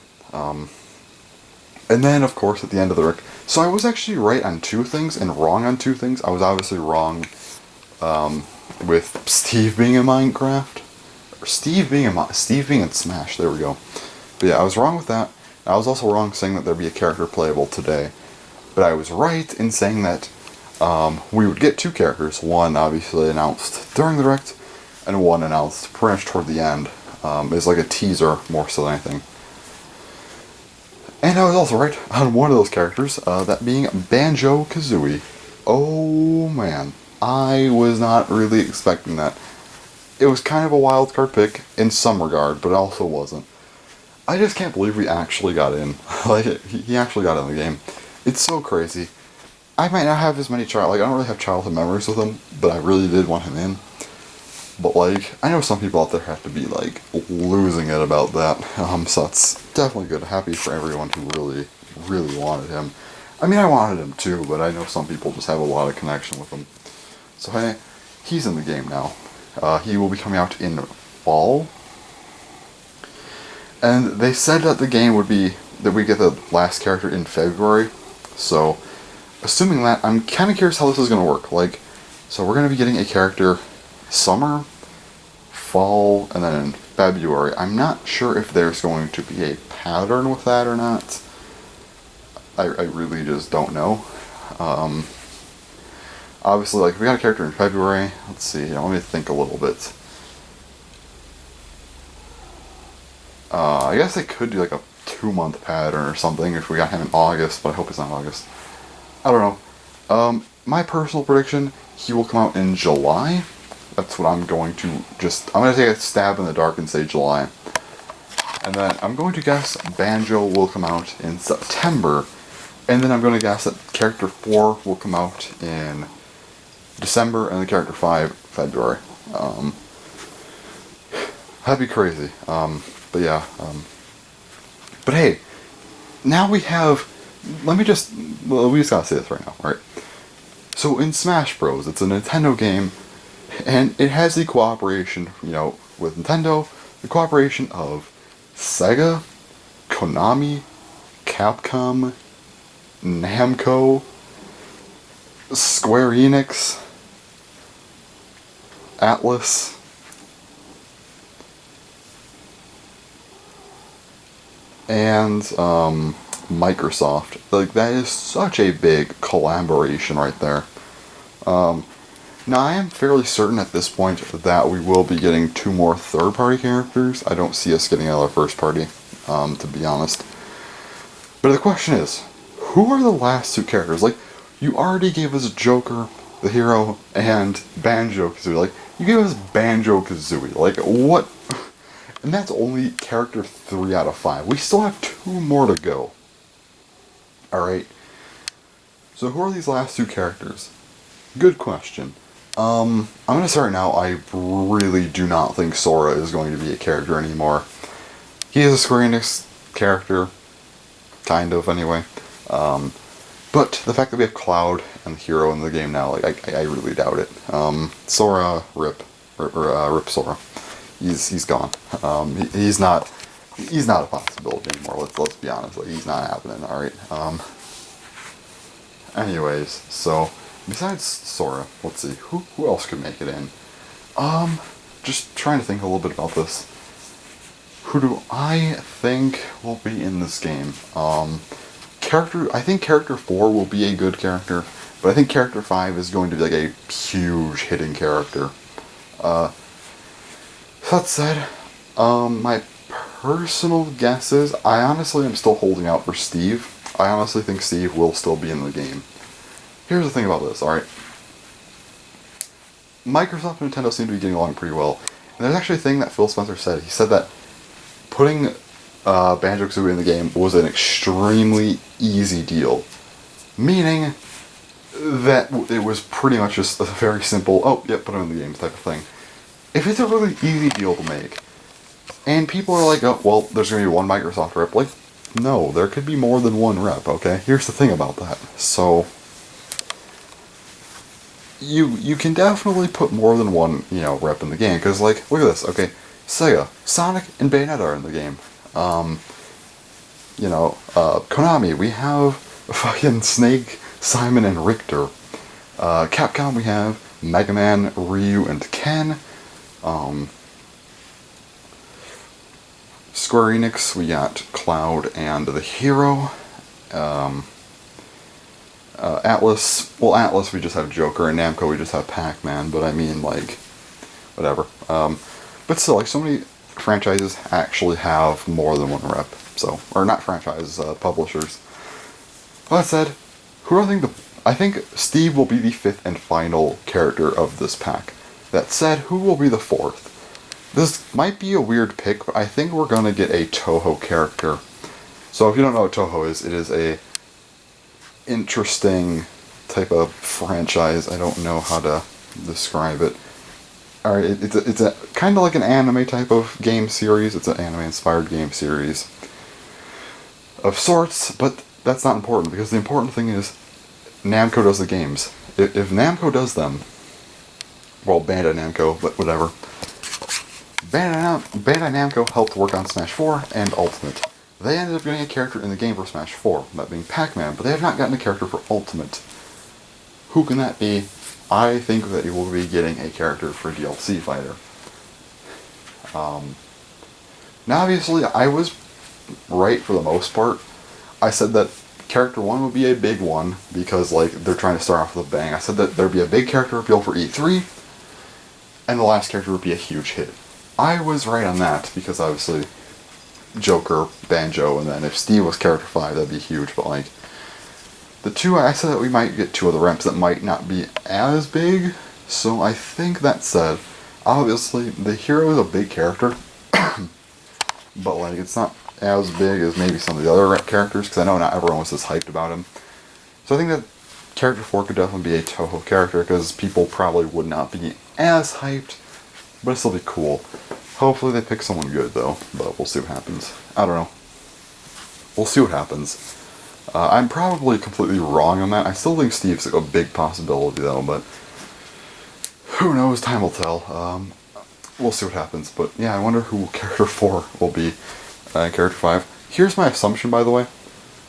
And then, of course, at the end of the rec... So I was actually right on 2 things and wrong on 2 things. I was obviously wrong with Steve being in Minecraft. Or Steve being in Smash, there we go. But yeah, I was wrong with that. I was also wrong saying that there'd be a character playable today. But I was right in saying that we would get 2 characters. One, obviously, announced during the direct, and one announced pretty much toward the end. It's like a teaser, more so than anything. And I was also right on one of those characters, that being Banjo-Kazooie. Oh man, I was not really expecting that. It was kind of a wild card pick in some regard, but it also wasn't. I just can't believe we actually got in. Like, he actually got in the game. It's so crazy. I might not have as many I don't really have childhood memories with him, but I really did want him in. But, like, I know some people out there have to be, like, losing it about that. So that's definitely good. Happy for everyone who really, really wanted him. I mean, I wanted him too, but I know some people just have a lot of connection with him. So, hey, he's in the game now. He will be coming out in fall. And they said that the game would be, that we get the last character in February. So, assuming that, I'm kind of curious how this is going to work. Like, so we're going to be getting a character summer, fall, and then in February. I'm not sure if there's going to be a pattern with that or not. I really just don't know. Obviously, like, if we got a character in February, let's see, let me think a little bit. I guess they could do like a 2-month pattern or something if we got him in August, but I hope it's not August. I don't know. My personal prediction, he will come out in July. That's what I'm going to I'm going to take a stab in the dark and say July. And then I'm going to guess Banjo will come out in September. And then I'm going to guess that Character 4 will come out in December, and the Character 5, February. That'd be crazy. But yeah. But hey, now we have... we just gotta say this right now, alright? So in Smash Bros, it's a Nintendo game, and it has the cooperation, with Nintendo, the cooperation of Sega, Konami, Capcom, Namco, Square Enix, Atlas, and Microsoft. Like, that is such a big collaboration right there. Now, I am fairly certain at this point that we will be getting 2 more third-party characters. I don't see us getting another first-party, to be honest. But the question is, who are the last 2 characters? Like, you already gave us Joker, the hero, and Banjo-Kazooie. Like, you gave us Banjo-Kazooie. Like, what? And that's only character 3 out of 5. We still have 2 more to go. Alright. So who are these last 2 characters? Good question. I'm going to start now. I really do not think Sora is going to be a character anymore. He is a Square Enix character. Kind of, anyway. But the fact that we have Cloud and the hero in the game now, like, I really doubt it. Sora, rip Sora. He's gone. He's not a possibility anymore. Let's be honest. Like, he's not happening. All right. Anyways, so besides Sora, let's see who else could make it in. Just trying to think a little bit about this. Who do I think will be in this game? I think Character 4 will be a good character, but I think Character 5 is going to be like a huge hitting character. That said, my personal guess is, I honestly am still holding out for Steve. I honestly think Steve will still be in the game. Here's the thing about this, alright? Microsoft and Nintendo seem to be getting along pretty well. And there's actually a thing that Phil Spencer said. He said that putting Banjo-Kazooie in the game was an extremely easy deal. Meaning that it was pretty much just a very simple, oh, yep, put him in the game type of thing. If it's a really easy deal to make, and people are like, oh, well, there's going to be 1 Microsoft rep, like, no, there could be more than 1 rep, okay? Here's the thing about that. So, you can definitely put more than 1, rep in the game, because, like, look at this, okay? Sega, Sonic, and Bayonetta are in the game. Konami, we have fucking Snake, Simon, and Richter. Capcom, we have Mega Man, Ryu, and Ken. Square Enix, we got Cloud and the hero. Atlas, we just have Joker, and Namco, we just have Pac-Man, but I mean, like, whatever. But still, like, so many franchises actually have more than 1 rep, so, or not franchises, publishers. That said, I think Steve will be the 5th and final character of this pack. That said, who will be the 4th? This might be a weird pick, but I think we're going to get a Toho character. So if you don't know what Toho is, it is a interesting type of franchise. I don't know how to describe it. Alright, it's a kind of like an anime type of game series. It's an anime-inspired game series of sorts, but that's not important, because the important thing is Namco does the games. If Namco does them, well, Bandai Namco, but whatever. Bandai Namco helped work on Smash 4 and Ultimate. They ended up getting a character in the game for Smash 4, that being Pac-Man, but they have not gotten a character for Ultimate. Who can that be? I think that you will be getting a character for DLC Fighter. Now obviously I was right for the most part. I said that character 1 would be a big one because like they're trying to start off with a bang. I said that there'd be a big character reveal for E3 and the last character would be a huge hit. I was right on that because obviously Joker, Banjo, and then if Steve was character 5 that'd be huge, but like the two, I said that we might get 2 other ramps that might not be as big, so I think that said, obviously the hero is a big character, but like it's not as big as maybe some of the other characters, because I know not everyone was as hyped about him. So I think that character 4 could definitely be a Toho character, because people probably would not be as hyped, but it'd still be cool. Hopefully they pick someone good though, but we'll see what happens. I don't know. We'll see what happens. I'm probably completely wrong on that. I still think Steve's a big possibility though, but who knows, time will tell. We'll see what happens, but yeah, I wonder who character 4 will be in character 5. Here's my assumption, by the way.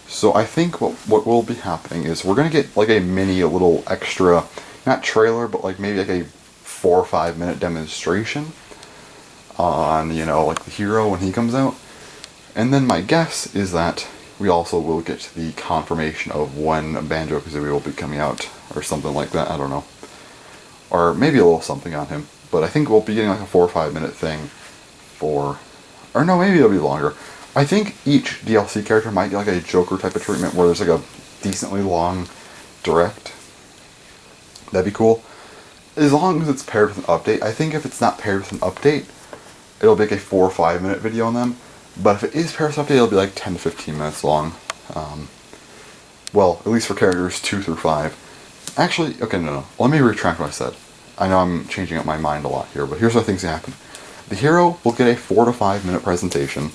So I think what will be happening is we're going to get like a little extra, not trailer, but like maybe like a 4 or 5 minute demonstration on, you know, like the hero when he comes out. And then my guess is that we also will get the confirmation of when Banjo-Kazooie will be coming out, or something like that, I don't know. Or maybe a little something on him. But I think we'll be getting like a 4 or 5 minute thing for, or no, maybe it'll be longer. I think each DLC character might get like a Joker type of treatment where there's like a decently long direct. That'd be cool. As long as it's paired with an update. I think if it's not paired with an update, it'll be like a 4 or 5 minute video on them. But if it is paired with an update, it'll be like 10 to 15 minutes long. Well, at least for characters 2 through 5. Actually, okay, no. Let me retract what I said. I know I'm changing up my mind a lot here, but here's what I think's gonna happen. The hero will get a 4 to 5 minute presentation.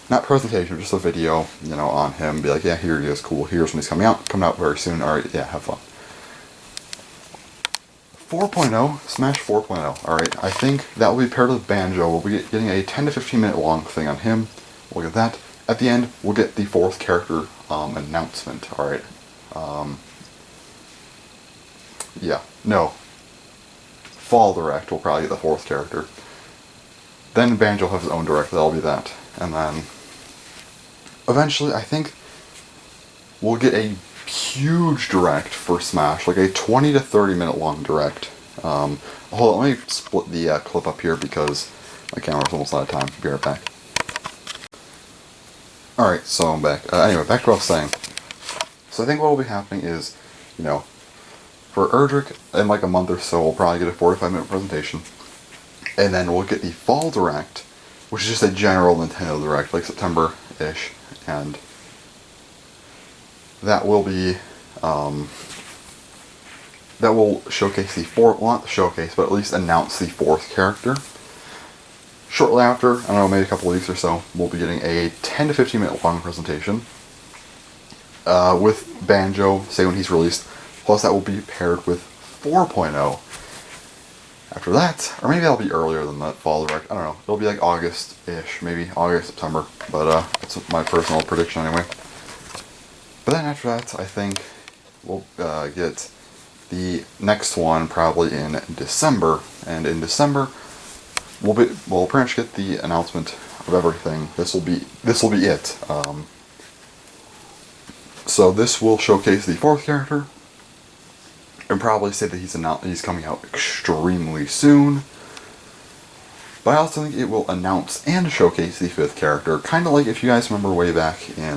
Not presentation, just a video, you know, on him. Be like, yeah, here he is, cool. Here's when he's coming out very soon. Alright, yeah, have fun. 4.0, Smash 4.0. Alright, I think that will be paired with Banjo. We'll be getting a 10 to 15 minute long thing on him. We'll get that. At the end, we'll get the 4th character announcement. Alright. Yeah, no. Fall Direct will probably get the 4th character. Then Banjo will have his own direct, that'll be that. And then eventually I think we'll get a huge direct for Smash, like a 20 to 30 minute long direct. Hold on, let me split the clip up here because my camera's almost out of time. Be right back. Alright, so I'm back. Anyway, back to what I was saying. So I think what will be happening is, you know, for Erdrick, in like a month or so, we'll probably get a 45 minute presentation. And then we'll get the Fall Direct, which is just a general Nintendo Direct, like September-ish. And that will be, that will showcase the 4th, well, not the showcase, but at least announce the 4th character. Shortly after, I don't know, maybe a couple of weeks or so, we'll be getting a 10 to 15 minute long presentation with Banjo, say when he's released. Plus that will be paired with 4.0. After that, or maybe that'll be earlier than that Fall Direct, I don't know. It'll be like August-ish, maybe August, September, but that's my personal prediction anyway. But then after that, I think we'll get the next one probably in December, and in December we'll pretty much get the announcement of everything. This will be it. So this will showcase the 4th character, and probably say that he's coming out extremely soon. But I also think it will announce and showcase the 5th character, kind of like if you guys remember way back in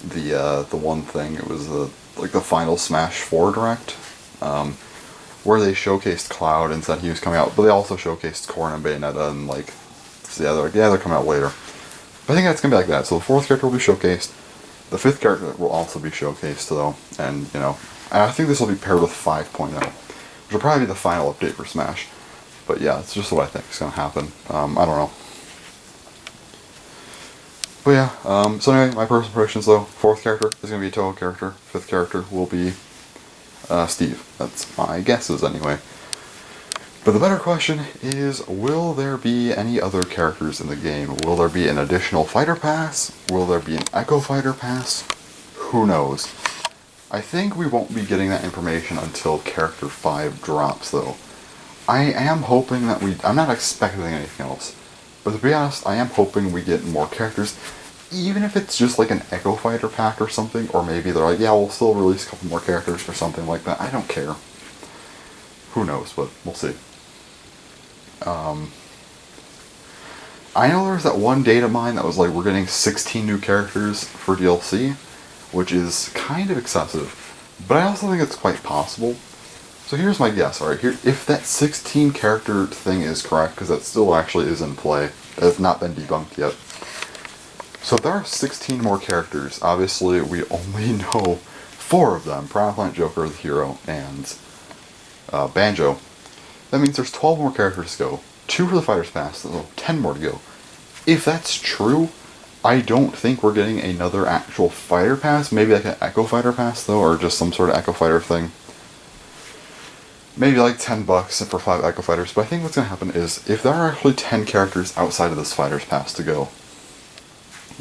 the one thing. It was like the final Smash 4 Direct, where they showcased Cloud and said he was coming out, but they also showcased Corrin and Bayonetta and like, so yeah, they're coming out later. But I think that's gonna be like that. So the 4th character will be showcased. The 5th character will also be showcased though, and you know, and I think this will be paired with 5.0, which will probably be the final update for Smash. But yeah, it's just what I think is gonna happen. I don't know. But yeah, so anyway, my personal predictions though, 4th character is gonna be a Toho character, 5th character will be Steve. That's my guesses anyway. But the better question is, will there be any other characters in the game? Will there be an additional fighter pass? Will there be an Echo Fighter pass? Who knows? I think we won't be getting that information until Character 5 drops, though. I am hoping that I'm not expecting anything else. But to be honest, I am hoping we get more characters. Even if it's just like an Echo Fighter pack or something, or maybe they're like, yeah, we'll still release a couple more characters or something like that. I don't care. Who knows, but we'll see. I know there's that one data mine that was like, we're getting 16 new characters for DLC, which is kind of excessive, but I also think it's quite possible. So here's my guess, alright, here, if that 16 character thing is correct, because that still actually is in play, it has not been debunked yet. So if there are 16 more characters, obviously we only know 4 of them, Piranha Plant, Joker, the Hero, and Banjo. That means there's 12 more characters to go, 2 for the Fighters Pass, so 10 more to go. If that's true, I don't think we're getting another actual Fighter Pass, maybe like an Echo Fighter Pass though, or just some sort of Echo Fighter thing. Maybe like $10 for 5 Echo Fighters, but I think what's going to happen is, if there are actually 10 characters outside of this Fighters Pass to go,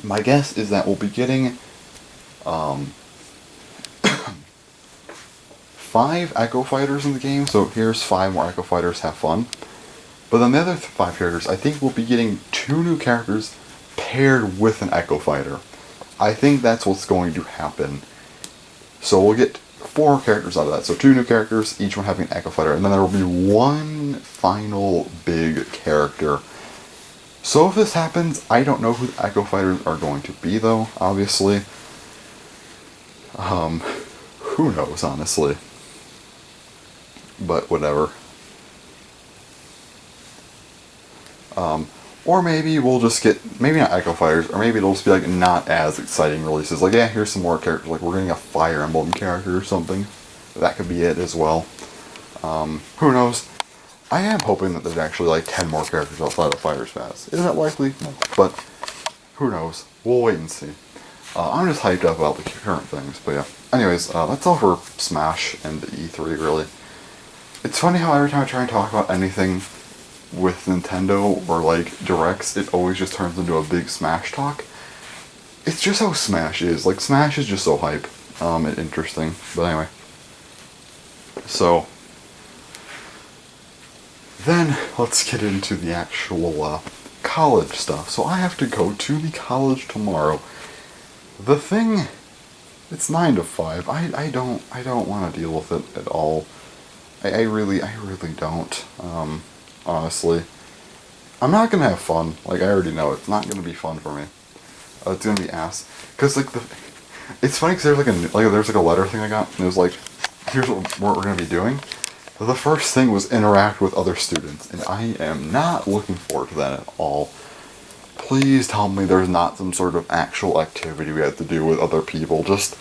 my guess is that we'll be getting 5 Echo Fighters in the game, so here's 5 more Echo Fighters, have fun. But then the other 5 characters, I think we'll be getting 2 new characters paired with an Echo Fighter. I think that's what's going to happen. So we'll get 4 characters out of that, so 2 new characters, each one having an Echo Fighter, and then there will be one final big character. So if this happens, I don't know who the Echo Fighters are going to be though, obviously. Who knows, honestly. But whatever. Or maybe we'll just get, maybe not Echo Fighters, or maybe it'll just be like not as exciting releases. Like, yeah, here's some more characters, like we're getting a Fire Emblem character or something. That could be it as well. Who knows? I am hoping that there's actually like 10 more characters outside of Fighters Pass. Isn't that likely? No. But who knows? We'll wait and see. I'm just hyped up about the current things, but yeah. Anyways, that's all for Smash and the E3, really. It's funny how every time I try and talk about anything with Nintendo or like Directs, it always just turns into a big Smash talk. It's just how Smash is. Like, Smash is just so hype and interesting. But anyway. So, then let's get into the actual college stuff. So I have to go to the college tomorrow. The thing, it's 9 to 5. I don't want to deal with it at all. I really don't. Honestly, I'm not gonna have fun. Like, I already know it's not gonna be fun for me. It's gonna be ass. Cause like it's funny because there's like a letter thing I got, and it was like, here's what we're gonna be doing. The first thing was interact with other students, and I am not looking forward to that at all. Please tell me there's not some sort of actual activity we have to do with other people. Just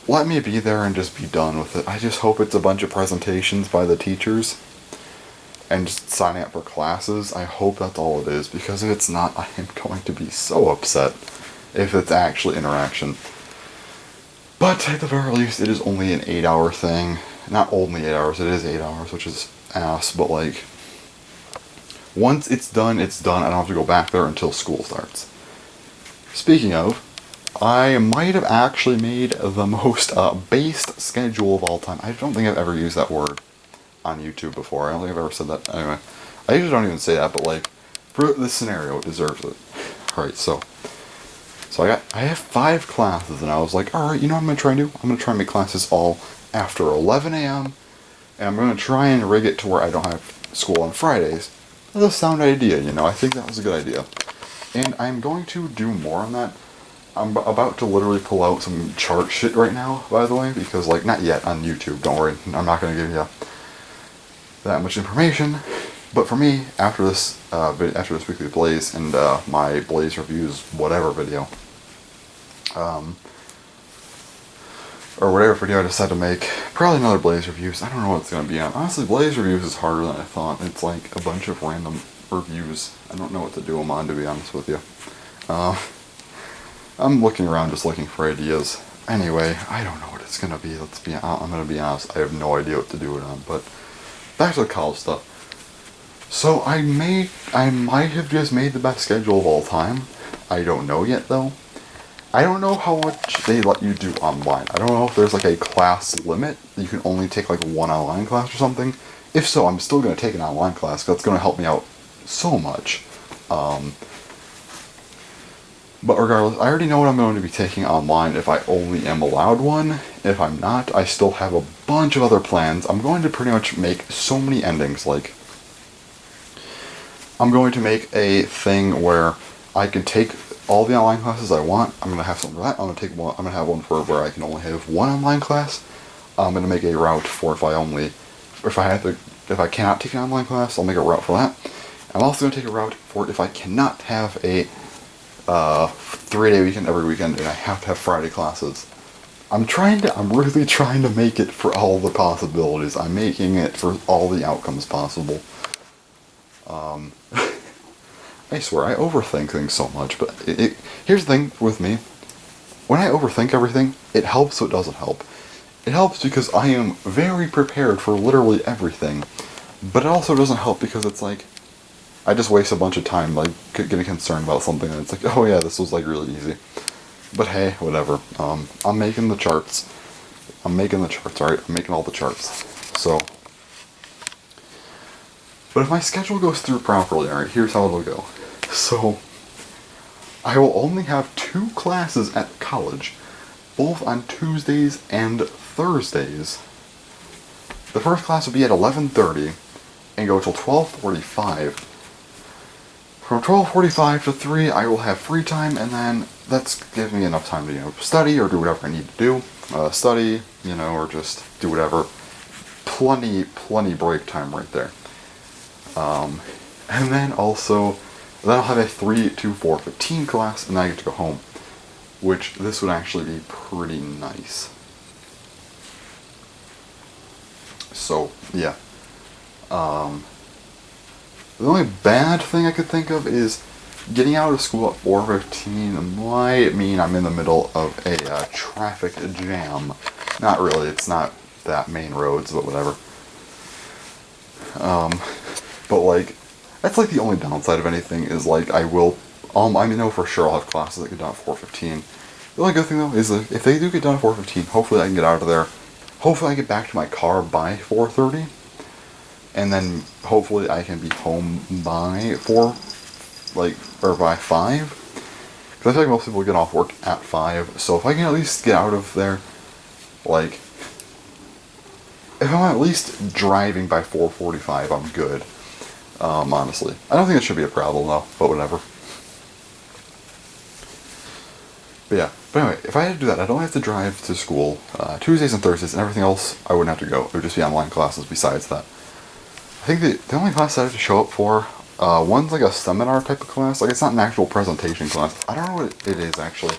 let me be there and just be done with it. I just hope it's a bunch of presentations by the teachers and just signing up for classes. I hope that's all it is, because if it's not, I am going to be so upset if it's actually interaction. But at the very least, it is only an 8-hour thing. Not only 8 hours, it is 8 hours, which is ass, but like, once it's done, it's done. I don't have to go back there until school starts. Speaking of, I might have actually made the most based schedule of all time. I don't think I've ever used that word on YouTube before. I don't think I've ever said that. Anyway, I usually don't even say that, but like, for this scenario, it deserves it. Alright, so I have 5 classes, and I was like, alright, you know what I'm going to try and do? I'm going to try and make classes all after 11 a.m., and I'm going to try and rig it to where I don't have school on Fridays. That's a sound idea, you know, I think that was a good idea. And I'm going to do more on that. I'm about to literally pull out some chart shit right now, by the way, because, like, not yet on YouTube, don't worry, I'm not going to give you that much information. But for me, after this weekly Blaze and my Blaze reviews whatever video, or whatever video I decide to make, probably another Blaze reviews. I don't know what it's going to be on. Honestly, Blaze reviews is harder than I thought. It's like a bunch of random reviews. I don't know what to do them on, to be honest with you. I'm looking around just looking for ideas. Anyway, I don't know what it's gonna be. I'm gonna be honest. I have no idea what to do it on. But back to the college stuff. So I might have just made the best schedule of all time. I don't know yet though. I don't know how much they let you do online. I don't know if there's like a class limit. You can only take like one online class or something. If so, I'm still gonna take an online class because it's gonna help me out so much. But regardless, I already know what I'm going to be taking online if I only am allowed one. If I'm not, I still have a bunch of other plans. I'm going to pretty much make so many endings. Like, I'm going to make a thing where I can take all the online classes I want. I'm going to have something for that. I'm going to have one for where I can only have one online class. I'm going to make a route for if I cannot take an online class, I'll make a route for that. I'm also going to take a route for if I cannot have a 3-day weekend every weekend and I have to have Friday classes. I'm really trying to make it for all the possibilities. I'm making it for all the outcomes possible. I swear, I overthink things so much, but here's the thing with me. When I overthink everything, it helps so it doesn't help. It helps because I am very prepared for literally everything, but it also doesn't help because it's like, I just waste a bunch of time, like, getting concerned about something, and it's like, oh yeah, this was, like, really easy. But hey, whatever. I'm making the charts. Alright? I'm making all the charts. So, but if my schedule goes through properly, alright, here's how it'll go. So, I will only have 2 classes at college, both on Tuesdays and Thursdays. The first class will be at 11:30 and go till 12:45. From 12:45 to 3, I will have free time, and then that's gives me enough time to, study or do whatever I need to do. Study, or just do whatever. Plenty break time right there. And then also, then I'll have a 3 to 4:15 class, and then I get to go home. Which, this would actually be pretty nice. So, yeah. The only bad thing I could think of is getting out of school at 4:15 might mean I'm in the middle of a traffic jam. Not really, it's not that main roads, but whatever. But like, that's like the only downside of anything is like I know for sure I'll have classes that get done at 4:15. The only good thing though is that if they do get done at 4:15, hopefully I can get out of there. Hopefully I get back to my car by 4:30. And then hopefully I can be home by 4, or by 5. Because I feel like most people get off work at 5. So if I can at least get out of there, if I'm at least driving by 4:45, I'm good. Honestly. I don't think it should be a problem though, but whatever. But yeah. But anyway, if I had to do that, I'd only have to drive to school Tuesdays and Thursdays, and everything else I wouldn't have to go. It would just be online classes besides that. I think the only class I have to show up for, one's like a seminar type of class. Like, it's not an actual presentation class. I don't know what it is, actually.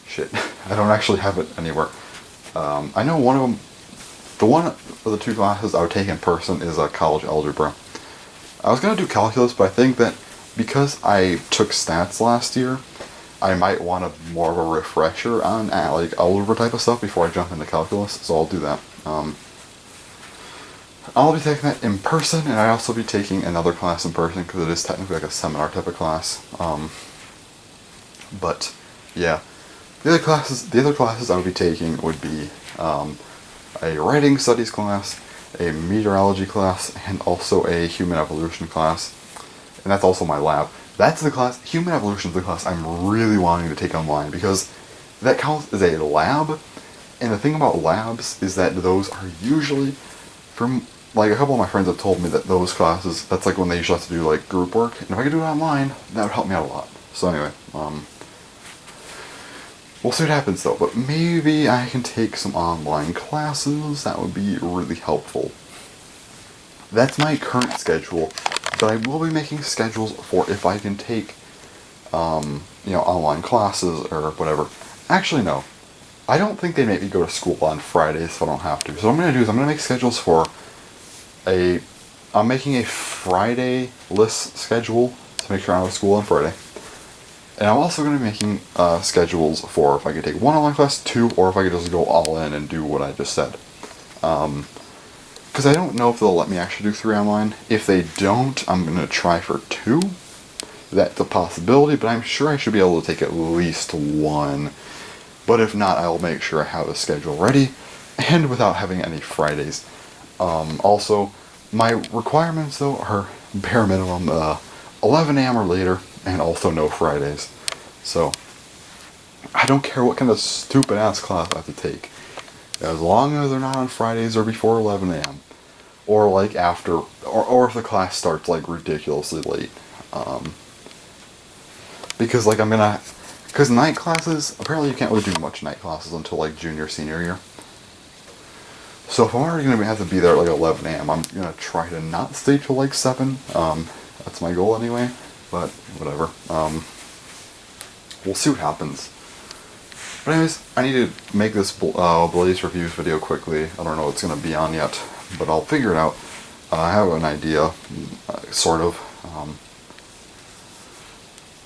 Shit. I don't actually have it anywhere. I know one of them, the one of the 2 classes I would take in person is college algebra. I was going to do calculus, but I think that because I took stats last year, I might want more of a refresher on algebra type of stuff before I jump into calculus, so I'll do that. I'll be taking that in person, and I'll also be taking another class in person because it is technically like a seminar type of class. But yeah, the other classes I would be taking would be a writing studies class, a meteorology class, and also a human evolution class. And that's also my lab. That's the class. Human evolution is the class I'm really wanting to take online because that counts as a lab. And the thing about labs is that those are usually from. A couple of my friends have told me that those classes, that's like when they usually have to do group work, and if I could do it online, that would help me out a lot. So anyway, we'll see what happens though, but maybe I can take some online classes, that would be really helpful. That's my current schedule, but I will be making schedules for if I can take, online classes or whatever. Actually, no. I don't think they make me go to school on Fridays if I don't have to. So what I'm going to do is I'm going to make schedules for I'm making a Friday list schedule to make sure I'm out of school on Friday. And I'm also going to be making schedules for if I could take one online class, two, or if I could just go all in and do what I just said. Because I don't know if they'll let me actually do 3 online. If they don't, I'm going to try for 2. That's a possibility, but I'm sure I should be able to take at least 1. But if not, I'll make sure I have a schedule ready, and without having any Fridays. Also, my requirements, though, are bare minimum 11 a.m. or later, and also no Fridays. So, I don't care what kind of stupid-ass class I have to take. As long as they're not on Fridays or before 11 a.m. Or like after, or if the class starts like ridiculously late. Because like because night classes, apparently you can't really do much night classes until like junior, senior year. So if I'm already going to have to be there at like 11 a.m., I'm going to try to not stay till like 7. That's my goal anyway, but whatever. We'll see what happens. But anyways, I need to make this Blaze Reviews video quickly. I don't know what it's going to be on yet, but I'll figure it out. I have an idea, sort of.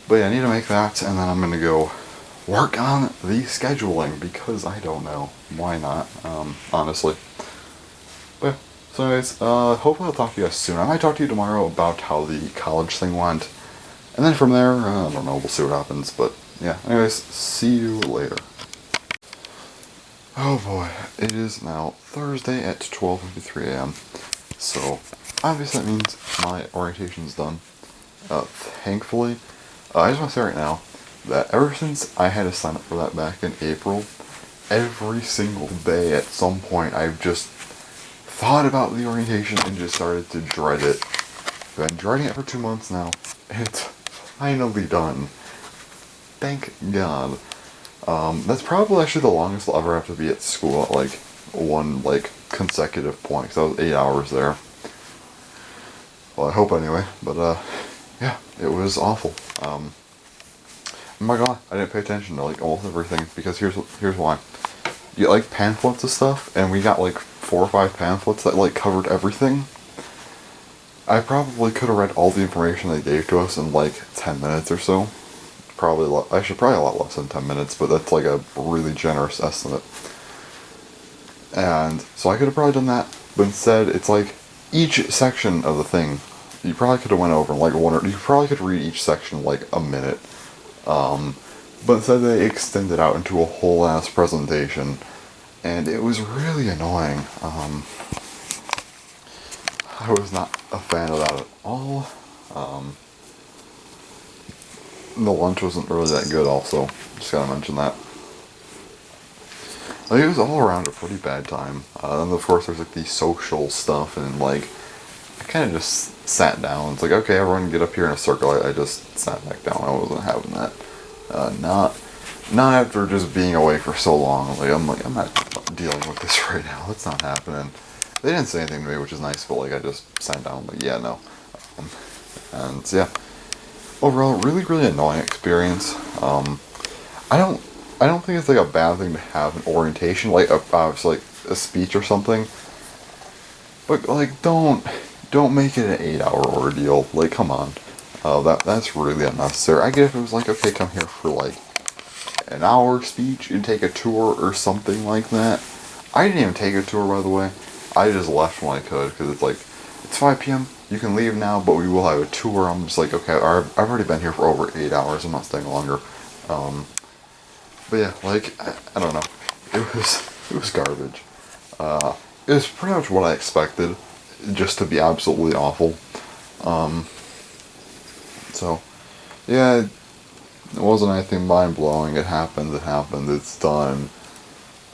But yeah, I need to make that, and then I'm going to go work on the scheduling, because I don't know. Why not, honestly. But yeah, so anyways, hopefully I'll talk to you guys soon. I might talk to you tomorrow about how the college thing went. And then from there, I don't know, we'll see what happens. But yeah, anyways, see you later. Oh boy, it is now Thursday at 12:53 a.m. So, obviously that means my orientation's done. Thankfully, I just want to say right now that ever since I had to sign up for that back in April, every single day at some point I've just thought about the orientation and just started to dread it. I've been dreading it for 2 months now. It's finally done. Thank God. That's probably actually the longest I'll ever have to be at school at like one like consecutive point, because I was 8 hours there. Well, I hope anyway, but yeah, it was awful. Oh my God, I didn't pay attention to like almost everything, because here's why. You get like pamphlets and stuff, and we got like 4 or 5 pamphlets that like covered everything. I probably could have read all the information they gave to us in like 10 minutes or so. Probably a lot less than 10 minutes, but that's like a really generous estimate. And so I could have probably done that, but instead it's like each section of the thing, you probably could have went over like you probably could read each section like a minute. But instead they extended out into a whole ass presentation, and it was really annoying. I was not a fan of that at all. The lunch wasn't really that good also, just gotta mention that. Like, it was all around a pretty bad time. And of course there's like the social stuff, and like, I kind of just sat down. It's like, okay, everyone get up here in a circle. I just sat back down. I wasn't having that. Not after just being away for so long. I'm not dealing with this right now. That's not happening. They didn't say anything to me, which is nice, but like I just sat down. Like, yeah, no. And yeah, overall, really, really annoying experience. I don't think it's like a bad thing to have an orientation, like obviously like a speech or something. But like, don't make it an 8-hour ordeal. Like, come on. That's really unnecessary. I get if it was like, okay, come here for like an hour speech and take a tour or something like that. I didn't even take a tour, by the way. I just left when I could, because it's like, it's 5 p.m., you can leave now, but we will have a tour. I'm just like, okay, I've already been here for over 8 hours, I'm not staying longer. But yeah, like, I don't know. It was garbage. It was pretty much what I expected, just to be absolutely awful. So, yeah, it wasn't anything mind-blowing. It happened, it's done.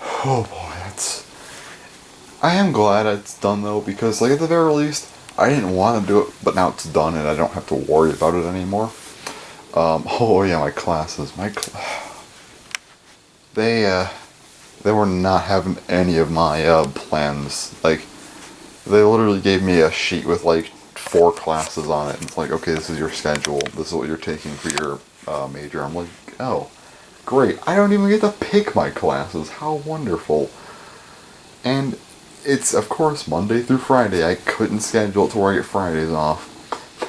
Oh boy, I am glad it's done though, because like at the very least, I didn't want to do it, but now it's done and I don't have to worry about it anymore. Oh yeah, my classes, they were not having any of my plans. Like, they literally gave me a sheet with like 4 classes on it, and it's like, okay, this is your schedule, this is what you're taking for your major. I'm like, oh, great, I don't even get to pick my classes, how wonderful. And it's, of course, Monday through Friday. I couldn't schedule it to where I get Fridays off.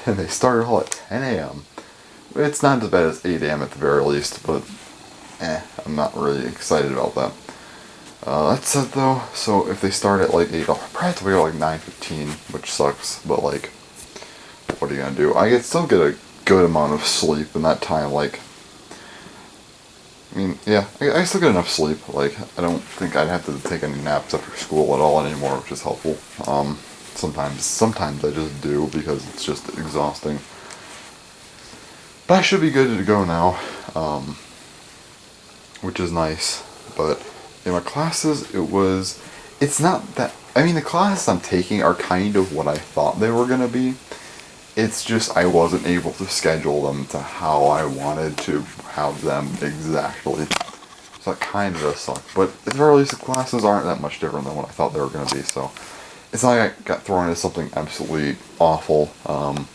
And they started all at 10 a.m. It's not as bad as 8 a.m. at the very least, but I'm not really excited about that. That said though, so if they start at like 8, I'll probably have to wait like 9:15, which sucks, but like, what are you gonna do? I still get a good amount of sleep in that time, like, I mean, yeah, I still get enough sleep, like, I don't think I'd have to take any naps after school at all anymore, which is helpful. Sometimes I just do, because it's just exhausting. But I should be good to go now, which is nice, but in my classes, it's not that, I mean, the classes I'm taking are kind of what I thought they were gonna be. It's just I wasn't able to schedule them to how I wanted to have them exactly. So that kind of does suck. But at the very least, the classes aren't that much different than what I thought they were going to be. So it's not like I got thrown into something absolutely awful. I'm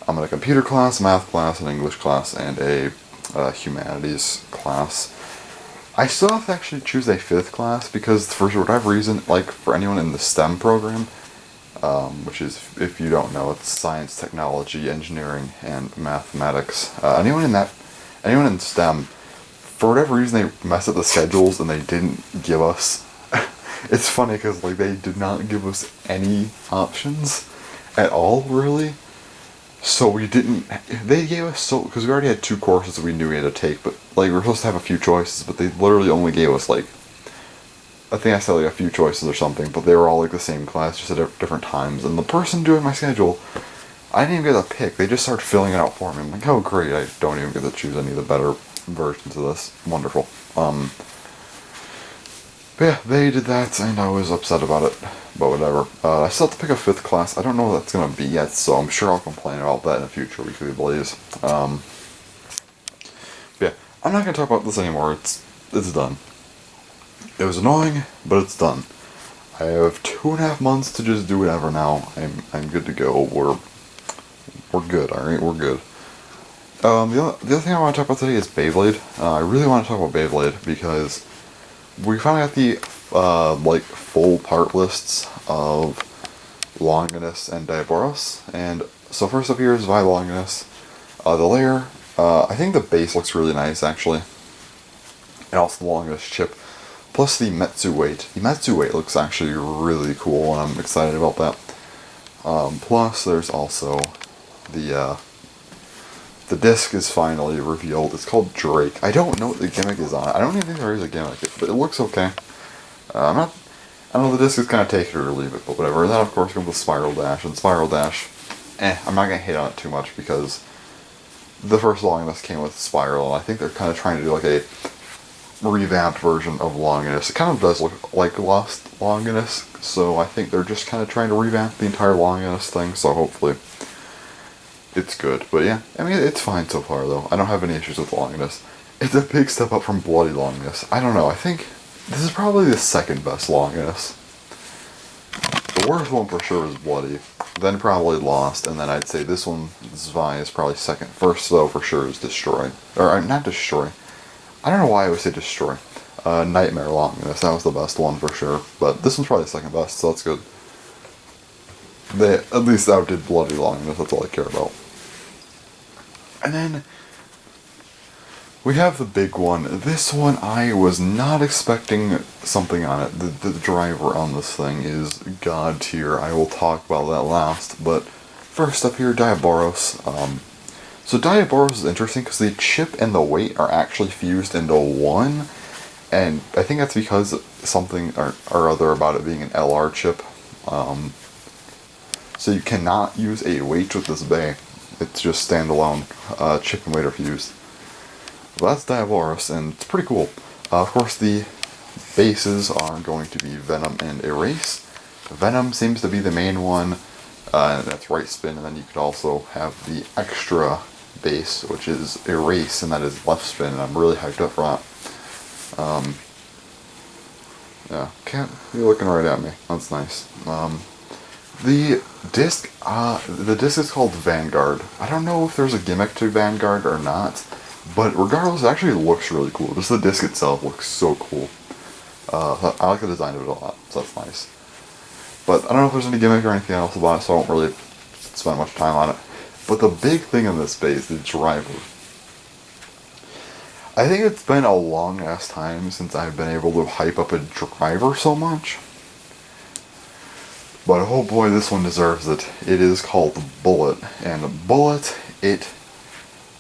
in a computer class, math class, an English class, and a humanities class. I still have to actually choose a 5th class because for whatever reason, like for anyone in the STEM program, which is, if you don't know, it's science, technology, engineering, and mathematics. Anyone in STEM, for whatever reason, they messed up the schedules and they didn't give us. It's funny because like they did not give us any options at all, really. So we didn't. They gave us because we already had 2 courses that we knew we had to take, but like we were supposed to have a few choices, but they literally only gave us like, I think I said like a few choices or something, but they were all like the same class, just at different times. And the person doing my schedule, I didn't even get to pick. They just started filling it out for me. I'm like, oh great, I don't even get to choose any of the better versions of this. Wonderful. But yeah, they did that, and I was upset about it. But whatever. I still have to pick a 5th class. I don't know what that's gonna be yet, so I'm sure I'll complain about that in a future Weekly Blaze. Yeah, I'm not gonna talk about this anymore. It's done. It was annoying, but it's done. I have 2.5 months to just do whatever now. I'm good to go. We're good, alright? We're good. The other thing I want to talk about today is Beyblade. I really want to talk about Beyblade because we finally got the like full part lists of Longinus and Diaboros. And so first up here is Vi Longinus. The layer, I think the base looks really nice actually. And also the Longinus chip. Plus the Metsu weight. The Metsu weight looks actually really cool, and I'm excited about that. Plus, there's also the disc is finally revealed. It's called Drake. I don't know what the gimmick is on it. I don't even think there is a gimmick, but it looks okay. I don't know, the disc is kind of take it or leave it, but whatever. And then, of course, comes the Spiral Dash. And Spiral Dash, I'm not going to hate on it too much because the first Longinus came with Spiral, and I think they're kind of trying to do like a revamped version of Longinus. It kind of does look like Lost Longinus, so I think they're just kind of trying to revamp the entire Longinus thing, so hopefully it's good. But yeah, I mean, it's fine so far, though. I don't have any issues with Longinus. It's a big step up from Bloody Longinus. I don't know, I think this is probably the 2nd best Longinus. The worst one for sure is Bloody, then probably Lost, and then I'd say this one, Vi, is probably 2nd. First, though, for sure is Destroy. Or, not Destroy. I don't know why I would say Destroy. Nightmare Longinus, that was the best one for sure. But this one's probably the 2nd best, so that's good. They at least outdid Bloody Longinus, that's all I care about. And then we have the big one. This one, I was not expecting something on it. The driver on this thing is God tier. I will talk about that last. But first up here, Diaboros. So Diaboros is interesting because the chip and the weight are actually fused into one, and I think that's because something or other about it being an LR chip. So you cannot use a weight with this bay. It's just standalone. Chip and weight are fused. But that's Diaboros, and it's pretty cool. Of course, the bases are going to be Venom and Erase. Venom seems to be the main one, and that's right spin, and then you could also have the extra base, which is Erase, and that is left spin, and I'm really hyped up for that. Yeah, you're looking right at me. That's nice. The disc is called Vanguard. I don't know if there's a gimmick to Vanguard or not, but regardless, it actually looks really cool. Just the disc itself looks so cool. I like the design of it a lot, so that's nice. But I don't know if there's any gimmick or anything else about it, so I won't really spend much time on it. But the big thing in this base is the driver. I think it's been a long ass time since I've been able to hype up a driver so much. But oh boy, this one deserves it. It is called Bullet. And Bullet, it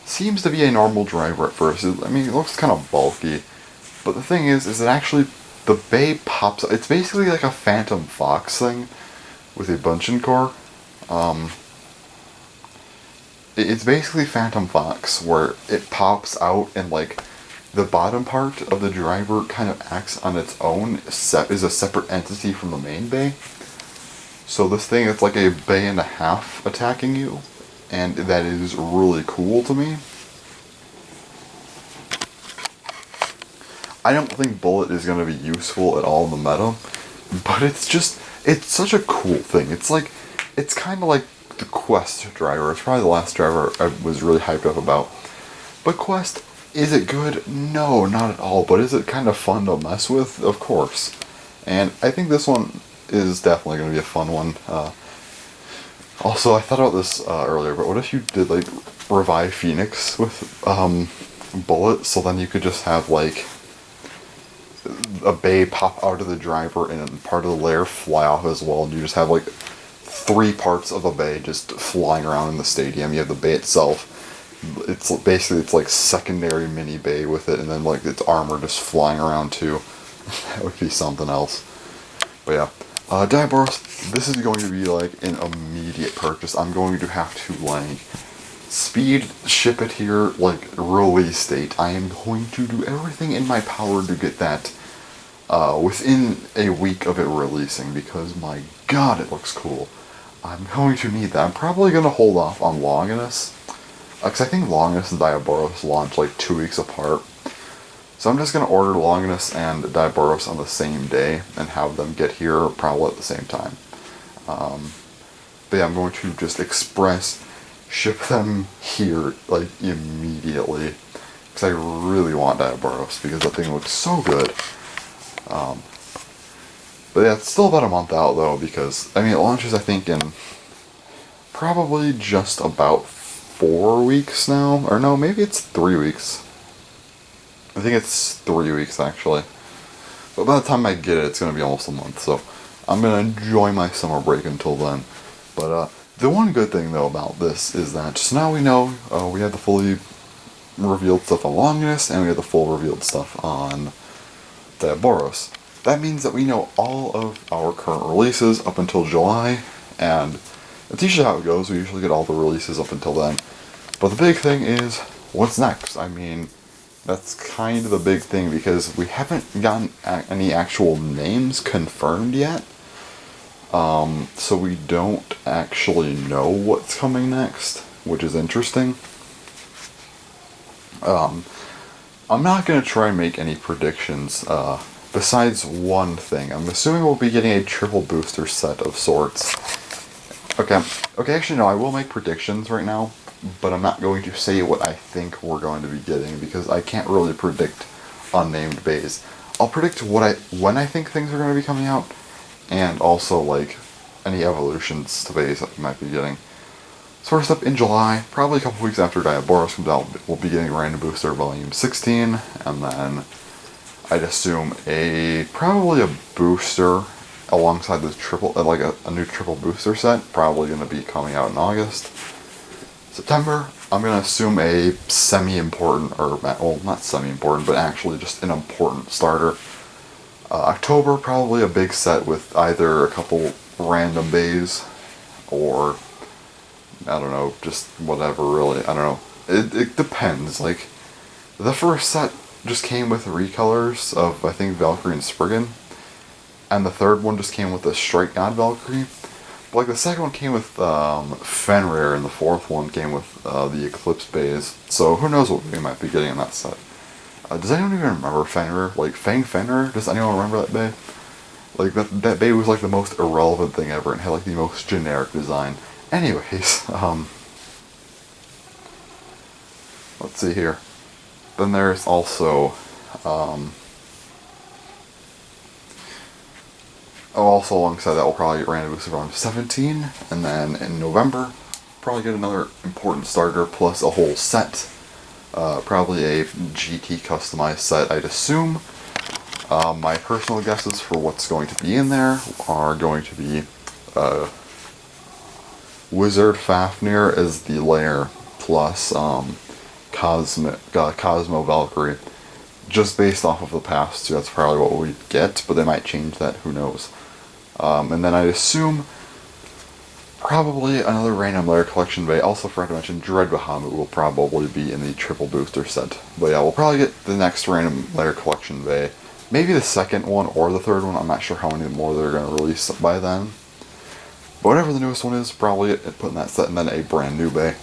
seems to be a normal driver at first. I mean, it looks kind of bulky. But the thing is it actually, the bay pops, it's basically like a Phantom Fox thing with a Bunchen core. It's basically Phantom Fox, where it pops out and like the bottom part of the driver kind of acts on its own, is a separate entity from the main bay. So this thing, it's like a bay and a half attacking you, and that is really cool to me. I don't think Bullet is going to be useful at all in the meta, but it's such a cool thing. It's kind of like the Quest driver. It's probably the last driver I was really hyped up about. But Quest, is it good? No, not at all. But is it kind of fun to mess with? Of course. And I think this one is definitely going to be a fun one. Also, I thought about this earlier, but what if you did like Revive Phoenix with Bullet, so then you could just have like a bay pop out of the driver and part of the layer fly off as well, and you just have like 3 parts of a bay just flying around in the stadium. You have the bay itself. It's basically, it's like secondary mini bay with it, and then like its armor just flying around too. That would be something else. But yeah, Diaboros, this is going to be like an immediate purchase. I'm going to have to like speed ship it here, like release date. I am going to do everything in my power to get that within a week of it releasing, because my god, it looks cool. I'm going to need that. I'm probably going to hold off on Longinus, because I think Longinus and Diaboros launch like 2 weeks apart. So I'm just going to order Longinus and Diaboros on the same day and have them get here probably at the same time. But yeah, I'm going to just express ship them here like immediately, because I really want Diaboros, because that thing looks so good. But yeah, it's still about a month out though, because I mean it launches I think in probably just about 4 weeks now, or no, maybe it's 3 weeks. I think it's 3 weeks actually. But by the time I get it, it's going to be almost a month, so I'm going to enjoy my summer break until then. But the one good thing though about this is that just now we know we have the fully revealed stuff on Longinus, and we have the full revealed stuff on Diaboros. That means that we know all of our current releases up until July, and that's usually how it goes. We usually get all the releases up until then. But the big thing is, what's next? I mean, that's kind of the big thing, because we haven't gotten any actual names confirmed yet. So we don't actually know what's coming next, which is interesting. I'm not going to try and make any predictions, besides one thing. I'm assuming we'll be getting a triple booster set of sorts. Okay, actually no, I will make predictions right now, but I'm not going to say what I think we're going to be getting, because I can't really predict unnamed bays. I'll predict when I think things are going to be coming out, and also like any evolutions to bays that we might be getting. So first up in July, probably a couple weeks after Diaboros comes out, we'll be getting Random Booster Volume 16, and then I'd assume probably a booster alongside this triple, like a new triple booster set, probably going to be coming out in August. September, I'm going to assume a semi-important, or, well, not semi-important, but actually just an important starter. October, probably a big set with either a couple random bays, or, I don't know, just whatever, really. I don't know. It depends. Like, the first set just came with recolors of, I think, Valkyrie and Spriggan, and the third one just came with the Strike God Valkyrie. But, like, the second one came with Fenrir, and the fourth one came with the Eclipse bays. So who knows what we might be getting in that set. Does anyone even remember Fenrir? Like, Fenrir? Does anyone remember that bay? Like, that bay was like the most irrelevant thing ever, and had like the most generic design. Anyways, let's see here. Then there's also, also alongside that we'll probably get Random Booster Volume 17, and then in November, probably get another important starter plus a whole set Probably a GT customized set, I'd assume. My personal guesses for what's going to be in there are going to be Wizard Fafnir as the lair, plus Cosmo Valkyrie. Just based off of the past two, that's probably what we get, but they might change that, who knows. And then I'd assume probably another random lair collection bay. Also forgot to mention Dread Bahamut will probably be in the triple booster set. But yeah, we'll probably get the next random lair collection bay. Maybe the second one or the third one. I'm not sure how many more they're going to release by then. But whatever the newest one is, probably put in that set, and then a brand new bay.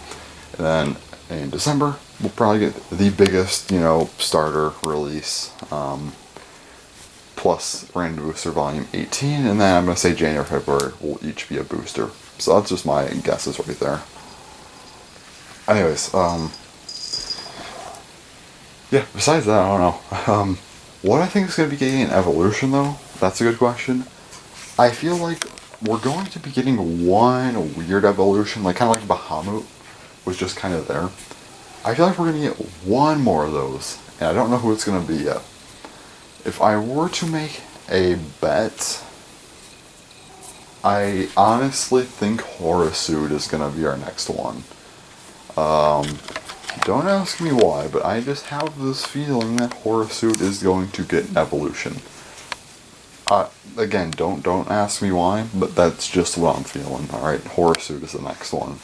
And then in December, we'll probably get the biggest, starter release. Plus Random Booster Volume 18, and then I'm going to say January, February will each be a booster. So that's just my guesses right there. Anyways, yeah, besides that, I don't know. What I think is going to be getting an evolution, though, that's a good question. I feel like we're going to be getting one weird evolution, kind of like Bahamut was just kind of there. I feel like we're going to get one more of those, and I don't know who it's going to be yet. If I were to make a bet, I honestly think Horasude is going to be our next one. Don't ask me why, but I just have this feeling that Horasude is going to get an evolution. Again, don't ask me why, but that's just what I'm feeling. Alright, Horasude is the next one.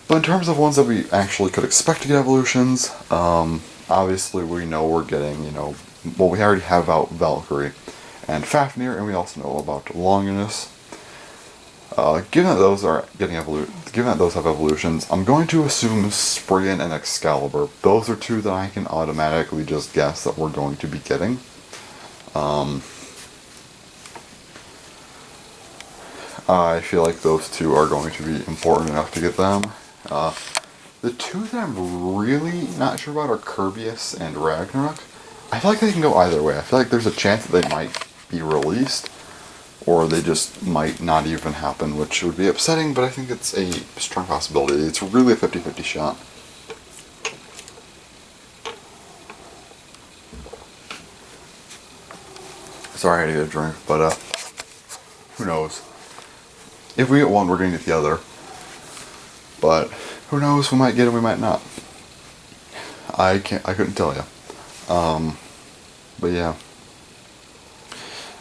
But in terms of ones that we actually could expect to get evolutions, obviously we know we're getting, we already have out Valkyrie and Fafnir, and we also know about Longinus. Given that those are given that those have evolutions, I'm going to assume Spriggan and Excalibur. Those are two that I can automatically just guess that we're going to be getting. I feel like those two are going to be important enough to get them. The two that I'm really not sure about are Kirbyus and Ragnarok. I feel like they can go either way. I feel like there's a chance that they might be released, or they just might not even happen, which would be upsetting, but I think it's a strong possibility. It's really a 50-50 shot. Sorry, I had to get a drink, but who knows? If we get one, we're going to get the other. But who knows? We might get it, we might not. I couldn't tell you. But yeah.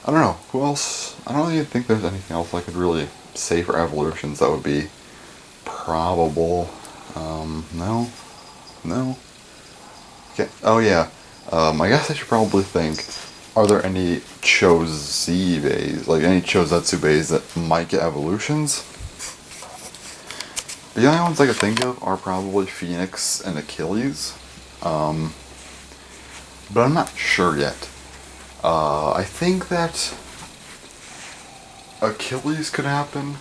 I don't know. Who else? I don't even think there's anything else I could really say for evolutions that would be probable. No. Okay. Oh yeah. I guess I should probably think, are there any Chozi bays, any Chozetsu bays that might get evolutions? The only ones I could think of are probably Phoenix and Achilles. But I'm not sure yet. I think that Achilles could happen,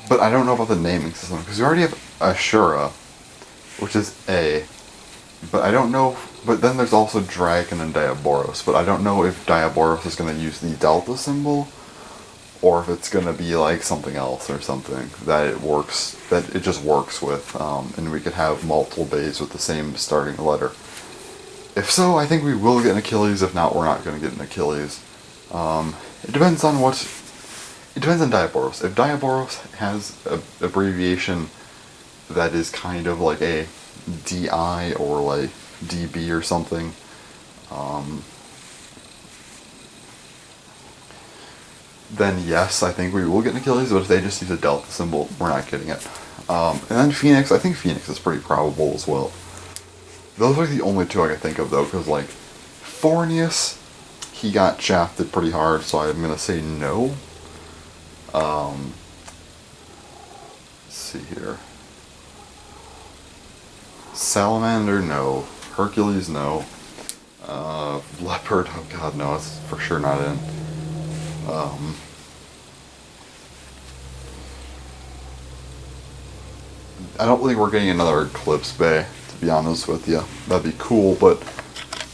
but I don't know about the naming system, because we already have Ashura, which is A, but I don't know, but then there's also Dragon and Diaboros, but I don't know if Diaboros is going to use the Delta symbol, or if it's going to be something else or something that it just works with, and we could have multiple bays with the same starting letter. If so, I think we will get an Achilles. If not, we're not going to get an Achilles. It depends on Diaboros. If Diaboros has an abbreviation that is kind of like a DI or DB or something, then yes, I think we will get an Achilles, but if they just use a Delta symbol, we're not getting it. And then Phoenix, I think Phoenix is pretty probable as well. Those are the only two I can think of, though, because, Fornius, he got shafted pretty hard, so I'm going to say no. Let's see here. Salamander, no. Hercules, no. Leopard, oh god, no, it's for sure not in. I don't think we're getting another Eclipse Bay, to be honest with you. That'd be cool, but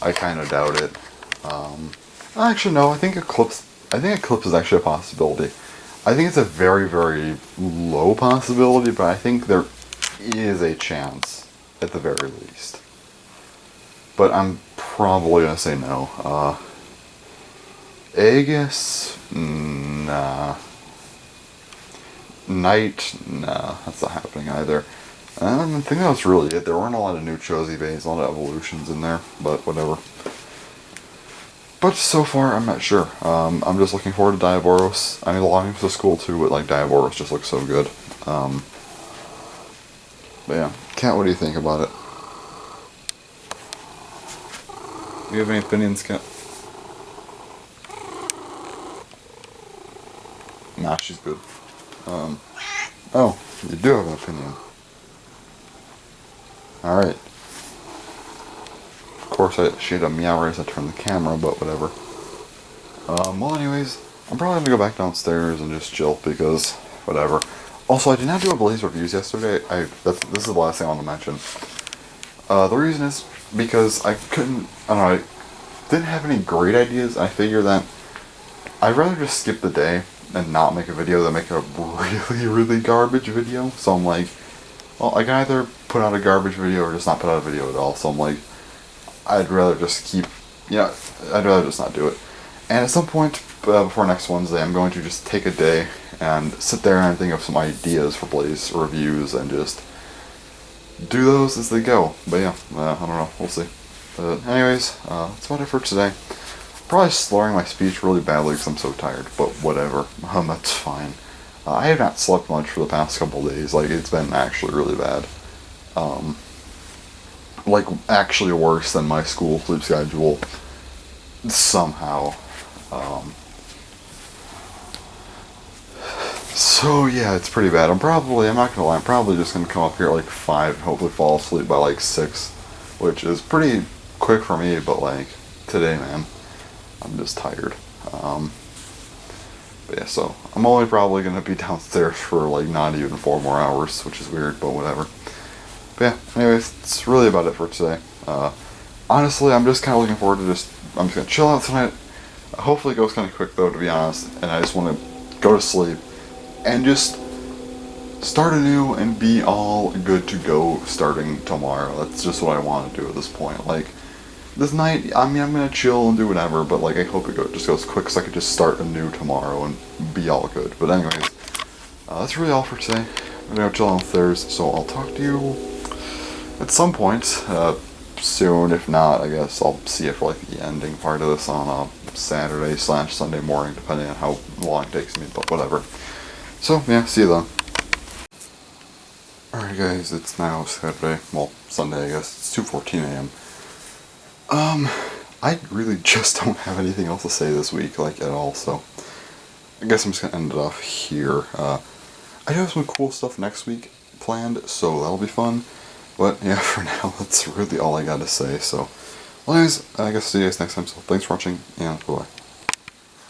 I kind of doubt it. Actually, no, I think Eclipse is actually a possibility. I think it's a very, very low possibility, but I think there is a chance. at the very least. But I'm probably gonna say no. Aegis? Nah. Night? Nah, that's not happening either. I think that was really it. There weren't a lot of new Chozi bays, a lot of evolutions in there, but whatever. But so far, I'm not sure. I'm just looking forward to Diaboros. I mean, the Longing to School too, but like Diaboros just looks so good. But yeah, Kat, what do you think about it? Do you have any opinions, Kat? Nah, she's good. Oh, you do have an opinion. Alright. Of course, she had a meow as I turned the camera, but whatever. Well, anyways, I'm probably gonna go back downstairs and just chill because whatever. Also, I did not do a Blaze reviews yesterday. This is the last thing I want to mention. The reason is because I couldn't. I don't know. I didn't have any great ideas. I figured that I'd rather just skip the day and not make a video than make a really, really garbage video. So I'm like, well, I can either put out a garbage video or just not put out a video at all. So I'm like, I'd rather just keep, I'd rather just not do it. And at some point before next Wednesday, I'm going to just take a day and sit there and think of some ideas for Blaze reviews and just do those as they go. But yeah, I don't know, we'll see. But anyways, that's about it for today. Probably slurring my speech really badly because I'm so tired, but whatever, that's fine. I have not slept much for the past couple days, like it's been actually really bad. Like actually worse than my school sleep schedule somehow. So yeah, it's pretty bad. I'm not gonna lie, I'm probably just gonna come up here at like 5 and hopefully fall asleep by like 6, which is pretty quick for me, but like today, man, I'm just tired. But yeah, so I'm only probably gonna be downstairs for like not even 4 more hours, which is weird, but whatever. But yeah, anyways, that's really about it for today. Honestly, I'm just kind of looking forward to I'm just gonna chill out tonight. Hopefully it goes kind of quick though, to be honest, and I just want to go to sleep and just start anew and be all good to go starting tomorrow. That's just what I want to do at this point. Like, this night, I mean, I'm gonna chill and do whatever, but like, I hope it just goes quick so I could just start anew tomorrow and be all good. But anyways, that's really all for today. I'm gonna go chill downstairs, so I'll talk to you at some point soon. If not, I guess I'll see if like the ending part of this on Saturday/Sunday morning, depending on how long it takes me, but whatever. So yeah, see you then. Alright guys, it's now Saturday, well, Sunday I guess, it's 2:14 a.m. I really just don't have anything else to say this week, like, at all, so I guess I'm just gonna end it off here. I have some cool stuff next week planned, so that'll be fun, but yeah, for now, that's really all I gotta say, so, well anyways, I guess see you guys next time, so thanks for watching, and bye-bye.